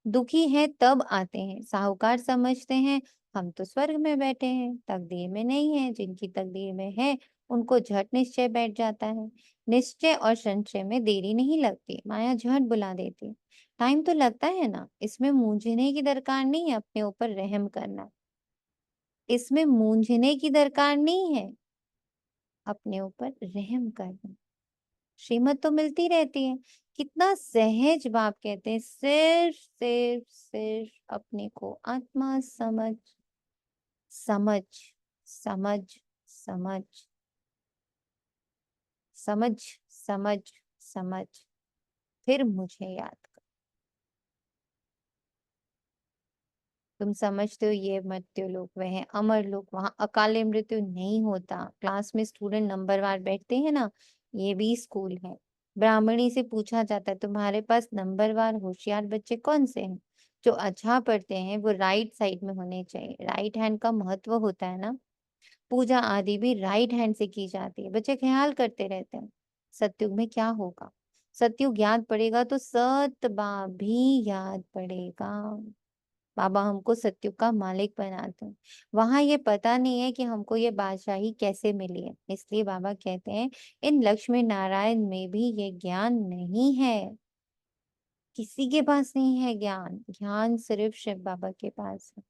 दुखी है तब आते हैं, साहूकार समझते हैं हम तो स्वर्ग में बैठे हैं, तकदीर में नहीं है। जिनकी तकदीर में है उनको झट निश्चय बैठ जाता है। निश्चय और संचय में देरी नहीं लगती, माया झट बुला देती है। टाइम तो लगता है ना, इसमें मूंझने की दरकार नहीं है, अपने ऊपर रहम करना। इसमें मूंझने की दरकार नहीं है, अपने ऊपर रहम करना। श्रीमत तो मिलती रहती है। कितना सहज बाप कहते हैं, सिर्फ सिर्फ सिर्फ अपने को आत्मा समझ समझ समझ समझ समझ समझ समझ, फिर मुझे याद कर। तुम समझते हो ये मृत्यु लोक वह है अमर लोक, वहां अकाले मृत्यु नहीं होता। क्लास में स्टूडेंट नंबरवार बैठते हैं ना, ये भी स्कूल है। ब्राह्मणी से पूछा जाता है तुम्हारे पास नंबरवार होशियार बच्चे कौन से हैं? जो अच्छा पढ़ते हैं वो राइट साइड में होने चाहिए। राइट हैंड का महत्व होता है ना। पूजा आदि भी राइट हैंड से की जाती है। बच्चे ख्याल करते रहते हैं सतयुग में क्या होगा। सतयुग याद पड़ेगा तो सतबा भी याद पड़ेगा। बाबा हमको सत्युग का मालिक बनाते हैं। वहां ये पता नहीं है कि हमको ये बादशाही कैसे मिली है, इसलिए बाबा कहते हैं इन लक्ष्मी नारायण में भी ये ज्ञान नहीं है। किसी के पास नहीं है ज्ञान, ज्ञान सिर्फ शिव बाबा के पास है।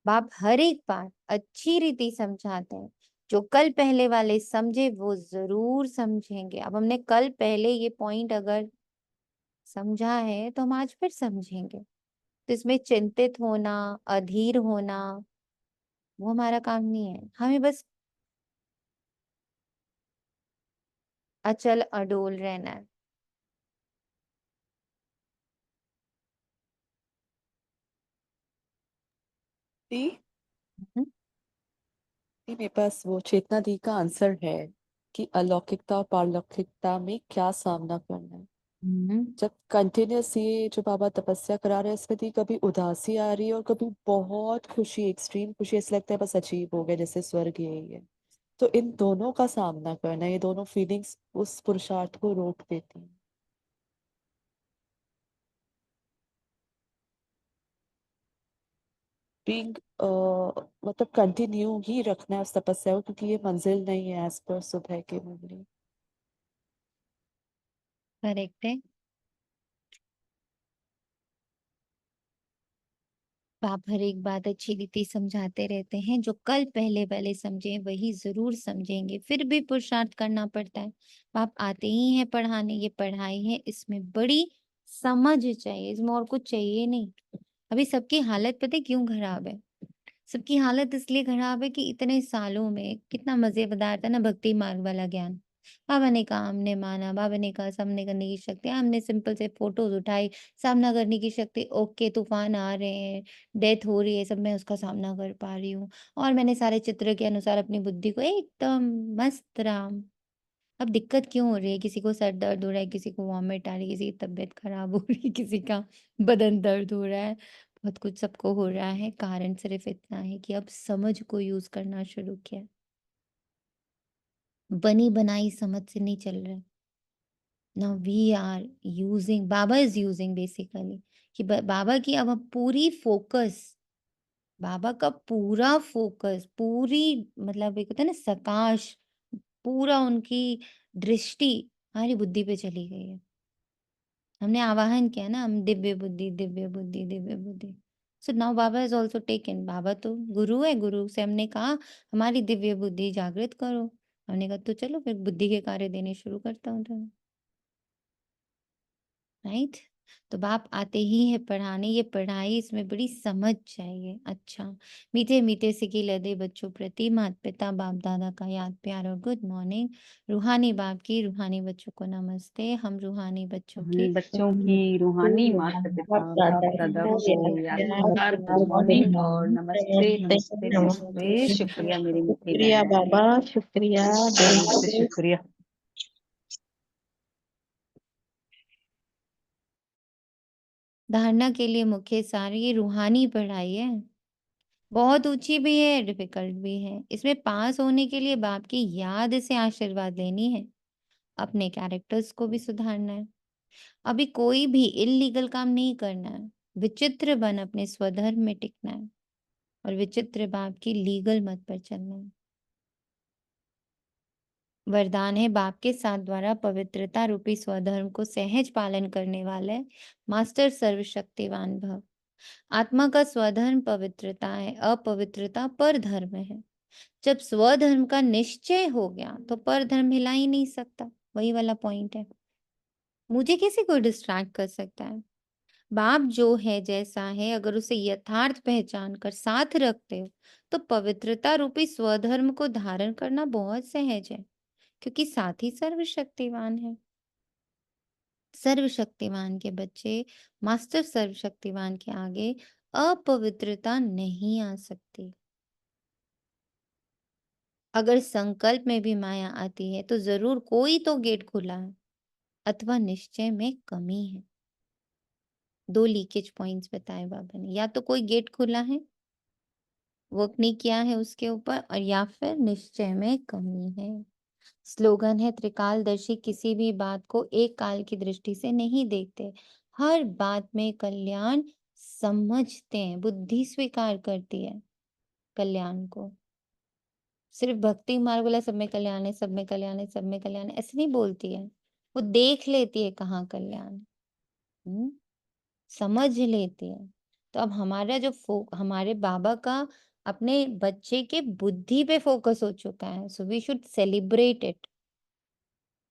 बाप हर एक बात अच्छी रीति समझाते हैं। जो कल पहले वाले समझे वो जरूर समझेंगे। अब हमने कल पहले ये पॉइंट अगर समझा है तो हम आज फिर समझेंगे। तो इसमें चिंतित होना, अधीर होना, वो हमारा काम नहीं है। हमें बस अचल अडोल रहना है। दी हम्म, दी, मेरे पास वो चेतना दी का आंसर है कि अलौकिकता और पारलौकिकता में क्या सामना करना है। हम्म, जब कंटिन्यूस ये जो बाबा तपस्या करा रहे हैं इसमें थी, कभी उदासी आ रही है और कभी बहुत खुशी, एक्सट्रीम खुशी, ऐसा लगता है बस अचीव हो गया, जैसे स्वर्ग यही है। तो इन दोनों का सामना करना, ये दोनों फीलिंग्स उस पुरुषार्थ को रोक देती हैं। बीइंग मतलब कंटिन्यू ही रखना है उस तपस्या को, क्योंकि ये मंजिल नहीं है एज पर सुबह की मुरली। करेक्ट है। बाप हर एक बात अच्छी रीति समझाते रहते हैं। जो कल पहले वाले समझे वही जरूर समझेंगे, फिर भी पुरुषार्थ करना पड़ता है। बाप आते ही हैं पढ़ाने, ये पढ़ाई है, इसमें बड़ी समझ चाहिए, इसमें और कुछ चाहिए नहीं। अभी सबकी हालत पता है क्यों खराब है? सबकी हालत इसलिए खराब है कि इतने सालों में कितना मजेदार था ना भक्ति मार्ग वाला ज्ञान। बाबा ने कहा हमने माना, बाबा ने कहा सामने करने की शक्ति, हमने सिंपल से फोटोज उठाई, सामना करने की शक्ति। ओके, तूफान आ रहे हैं, डेथ हो रही है, सब मैं उसका सामना कर पा रही हूँ। और मैंने सारे चित्र के अनुसार अपनी बुद्धि को एकदम मस्त राम। अब दिक्कत क्यों हो रही है? किसी को सर दर्द हो रहा है, किसी को वॉमिट आ रही है, किसी की तबीयत खराब हो रही है, किसी का बदन दर्द हो रहा है। बहुत कुछ सबको हो रहा है, कारण सिर्फ इतना है कि अब समझ को यूज करना शुरू किया। बनी बनाई समझ से नहीं चल रहा है। Now we are using, Baba is using basically कि बाबा की अब पूरी फोकस, बाबा का पूरा फोकस, पूरी मतलब एक होता है ना सकाश, पूरा उनकी दृष्टि हमारी बुद्धि पे चली गई है। हमने आवाहन किया ना, हम दिव्य बुद्धि, दिव्य बुद्धि, दिव्य बुद्धि। So now Baba is also taken, Baba तो गुरु है, गुरु से हमने कहा हमारी दिव्य बुद्धि जागृत करो। हमने कहा तो चलो फिर बुद्धि के कार्य देने शुरू करता हूँ तुम्हें, राइट। तो बाप आते ही है पढ़ाने, ये पढ़ाई इसमें बड़ी समझ चाहिए। अच्छा, मीठे मीठे सिकी लदे बच्चों प्रति माता पिता बाप दादा का याद प्यार और गुड मॉर्निंग। रूहानी बाप की रूहानी बच्चों को नमस्ते। हम रूहानी बच्चों की बच्चों की रूहानी माता पिता बाप दादा को याद प्यार गुड मॉर्निंग और नमस्ते नमस्ते नमस्ते। शुक्रिया मेरी मीठी शुक्रिया बहन, बाबा, शुक्रिया दिल से शुक्रिया। धारणा के लिए मुख्य सार ये रूहानी पढ़ाई है, बहुत ऊंची भी है, डिफिकल्ट भी है। इसमें पास होने के लिए बाप की याद से आशीर्वाद लेनी है, अपने कैरेक्टर्स को भी सुधारना है। अभी कोई भी इलीगल काम नहीं करना है, विचित्र बन अपने स्वधर्म में टिकना है और विचित्र बाप की लीगल मत पर चलना है। वरदान है बाप के साथ द्वारा पवित्रता रूपी स्वधर्म को सहज पालन करने वाले मास्टर सर्वशक्तिवान भव। आत्मा का स्वधर्म पवित्रता है, अपवित्रता पर धर्म है। जब स्वधर्म का निश्चय हो गया तो पर धर्म हिला ही नहीं सकता, वही वाला पॉइंट है। मुझे किसी को डिस्ट्रैक्ट कर सकता है? बाप जो है जैसा है, अगर उसे यथार्थ पहचान कर साथ रखते हो तो पवित्रता रूपी स्वधर्म को धारण करना बहुत सहज है, क्योंकि साथ ही सर्वशक्तिवान है। सर्वशक्तिवान के बच्चे मास्टर सर्वशक्तिवान के आगे अपवित्रता नहीं आ सकती। अगर संकल्प में भी माया आती है तो जरूर कोई तो गेट खुला है अथवा निश्चय में कमी है। दो लीकेज पॉइंट्स बताए बाबा ने, या तो कोई गेट खुला है, वर्क नहीं किया है उसके ऊपर, और या फिर निश्चय में कमी है। स्लोगन है त्रिकालदर्शी किसी भी बात को एक काल की दृष्टि से नहीं देखते, हर बात में कल्याण समझते हैं, बुद्धि स्वीकार करती है कल्याण को। सिर्फ भक्ति मार्ग वाला सब में कल्याण है, सब में कल्याण है, सब में कल्याण है ऐसे नहीं बोलती है, वो देख लेती है कहाँ कल्याण है, समझ लेती है। तो अब हमारा जो हमारे बाबा का अपने बच्चे के बुद्धि पे फोकस हो चुका है, so we should celebrate it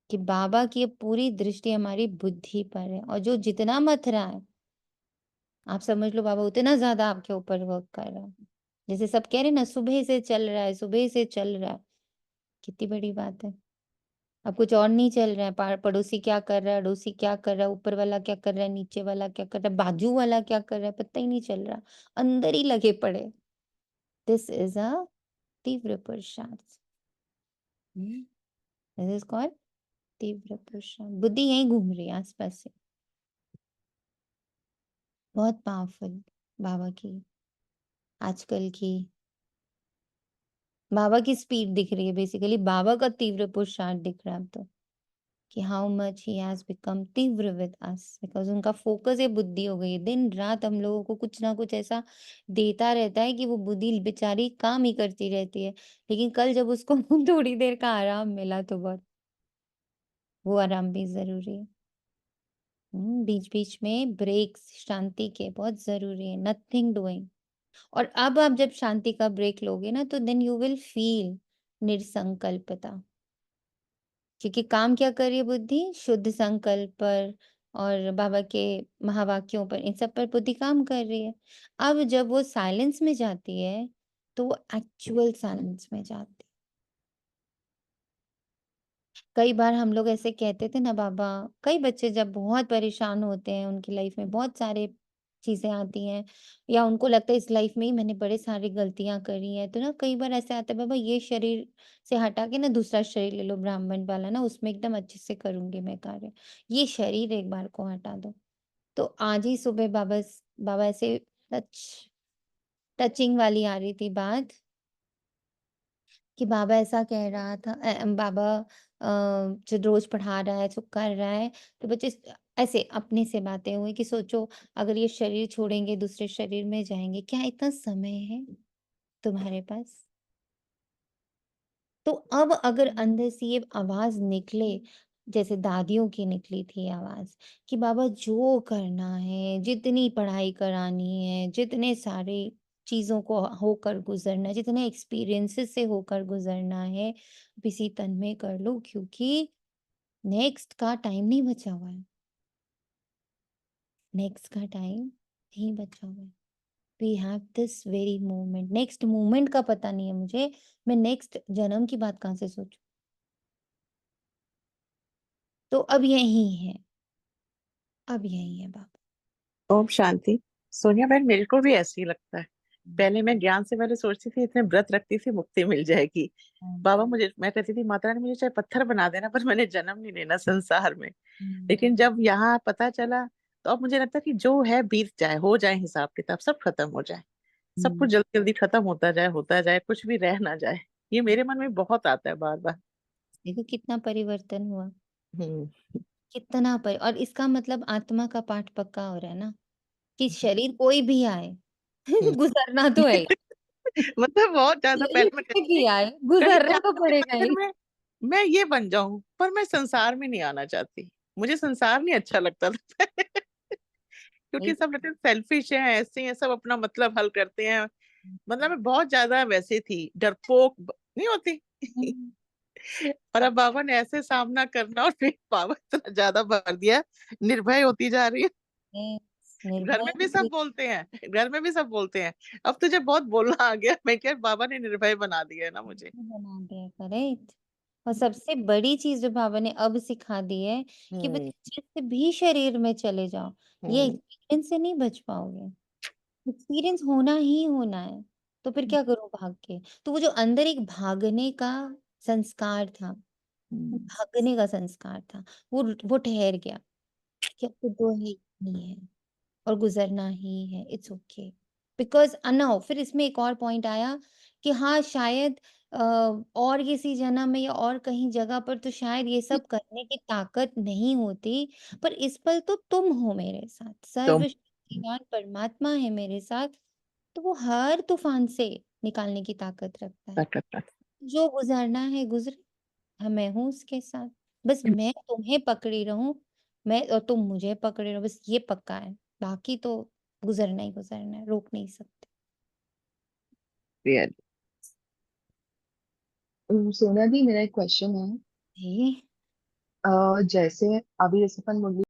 कि बाबा की पूरी दृष्टि हमारी बुद्धि पर है, और जो जितना मत रहा है आप समझ लो बाबा उतना ज्यादा आपके ऊपर वर्क कर रहा है। जैसे सब कह रहे ना सुबह से चल रहा है, सुबह से चल रहा है, कितनी बड़ी बात है। अब कुछ और नहीं चल रहा है, पड़ोसी क्या कर रहा है, अड़ोसी क्या कर रहा है, ऊपर वाला क्या कर रहा है, नीचे वाला क्या कर रहा है, बाजू वाला क्या कर रहा है, पता ही नहीं चल रहा, अंदर ही लगे पड़े। दिस इज अ तीव्र पुरुषार्थ, दिस इज कॉल्ड तीव्र पुरुषार्थ। बुद्धि यहीं घूम रही है आसपास से, बहुत पावरफुल बाबा की आजकल की, बाबा की स्पीड दिख रही है, बेसिकली बाबा का तीव्र पुरुषार्थ दिख रहा है अब तो, कि how much he has become तीव्र विद अस, बिकॉज उनका फोकस ये बुद्धि हो गई है। दिन रात हम लोगों को कुछ ना कुछ ऐसा देता रहता है कि वो बुद्धि बेचारी काम ही करती रहती है, लेकिन कल जब उसको थोड़ी देर का आराम मिला तो बहुत, वो आराम भी जरूरी है। बीच बीच में ब्रेक्स शांति के बहुत जरूरी है, नथिंग डूइंग। और अब आप जब शांति का ब्रेक लोगे ना तो देन यू विल फील निरसंकल्पता, क्योंकि काम क्या कर रही है बुद्धि, शुद्ध संकल्प पर और बाबा के महावाक्यों पर, इन सब पर बुद्धि काम कर रही है। अब जब वो साइलेंस में जाती है तो वो एक्चुअल साइलेंस में जाती है। कई बार हम लोग ऐसे कहते थे ना बाबा, कई बच्चे जब बहुत परेशान होते हैं, उनकी लाइफ में बहुत सारे चीजें आती हैं, या उनको लगता है इस लाइफ में ही मैंने बड़े सारी गलतियां करी हैं, तो ना कई बार ऐसे आता है बाबा ये शरीर से हटा के ना दूसरा शरीर ले लो, ब्राह्मण वाला ना, उसमें एकदम अच्छे से करूंगी मैं कार्य, ये शरीर एक बार को हटा दो। तो आज ही सुबह बाबा बाबा ऐसे टचिंग वाली आ रही थी बात कि बाबा ऐसा कह रहा था, बाबा जो रोज पढ़ा रहा है, जो कर रहा है, तो बच्चे ऐसे अपने से बातें हुई कि सोचो अगर ये शरीर छोड़ेंगे दूसरे शरीर में जाएंगे, क्या इतना समय है तुम्हारे पास? तो अब अगर अंदर से ये आवाज निकले, जैसे दादियों की निकली थी आवाज कि बाबा जो करना है, जितनी पढ़ाई करानी है, जितने सारे चीजों को होकर गुजरना है, जितने एक्सपीरियंसेस से होकर गुजरना है, अब इसी तन में कर लो क्योंकि नेक्स्ट का टाइम नहीं बचा हुआ है। नेक्स्ट का टाइम नहीं बचा हुआ है। We have this very moment. Next moment का पता नहीं है मुझे, मैं नेक्स्ट जन्म की बात कहाँ से सोचूं? तो अब यही है, अब यही है बाबा। ओम शांति। सोनिया बहन, मेरे को भी ऐसे ही लगता है। पहले मैं ज्ञान से पहले सोचती थी इतने व्रत रखती थी मुक्ति मिल जाएगी। बाबा मुझे, मैं कहती थी माता रानी मुझे चाहे पत्थर बना देना पर मैंने जन्म नहीं लेना संसार में। लेकिन जब यहाँ पता चला तो अब मुझे लगता है कि जो है बीत जाए, हो जाए, हिसाब किताब सब खत्म हो जाए, सब कुछ जल्दी जल्दी खत्म होता जाए, कुछ भी रह ना जाए। ये मेरे मन में बहुत आता है बार बार। देखो कितना परिवर्तन हुआ, हम्म। कितना और इसका मतलब आत्मा का पाठ पक्का हो रहा है ना कि शरीर कोई भी आए हम्म। गुजरना तो है ही। मतलब बहुत ज्यादा शरीर पहले मैं कोई कहती भी थी आए कहीं गुजरना तो जाने से पड़ेगा पहले ही। मैं ये बन जाऊं, पर मैं संसार में नहीं आना चाहती। मुझे संसार नहीं अच्छा लगता था क्योंकि नहीं, सब लगते सेल्फिश हैं, ऐसे हैं, सब अपना मतलब हल करते हैं। मतलब मैं बहुत ज्यादा वैसे थी, नहीं होती हम्म, और अब बाबा ने ऐसे सामना करना और फिर पावर इतना ज्यादा भर दिया, निर्भय होती जा रही है। घर में भी सब निर्भय बोलते हैं, घर में भी सब बोलते हैं अब तुझे बहुत बोलना आ गया। मैं क्या, बाबा ने निर्भय बना दिया है ना मुझे। बना दिया, करेक्ट। और सबसे बड़ी चीज जो बाबा ने अब सिखा दी है कि हम्म। बच्चे जिस भी शरीर में चले जाओ, ये हम्म। एक्सपीरियंस से नहीं बच पाओगे। एक्सपीरियंस होना ही होना है, तो फिर क्या करूं भाग के? तो वो जो अंदर एक भागने का संस्कार था, भागने का संस्कार था, वो ठहर गया कि अब तो दो है, नहीं है और गुजरना ही है, इट्स ओके। बिकॉज अनाउ फिर इसमें एक और पॉइंट आया कि हाँ शायद और किसी जन्म में या और कहीं जगह पर तो शायद ये सब करने की ताकत नहीं होती, पर इस पल तो तुम हो मेरे साथ, तुम सर्वशक्तिमान परमात्मा है मेरे साथ, तो वो हर तूफान से निकालने की ताकत रखता है। जो गुजरना है गुजरे, हाँ मैं हूँ उसके साथ, बस मैं तुम्हें पकड़ी रहूं, मैं और तुम मुझे पकड़े रहो, बस ये पक्का है, बाकी तो गुजरना ही गुजरना है, रोक नहीं सकते। रियल। सोना दी, मेरा एक क्वेश्चन है। ये जैसे अभी जैसे अपन मुरली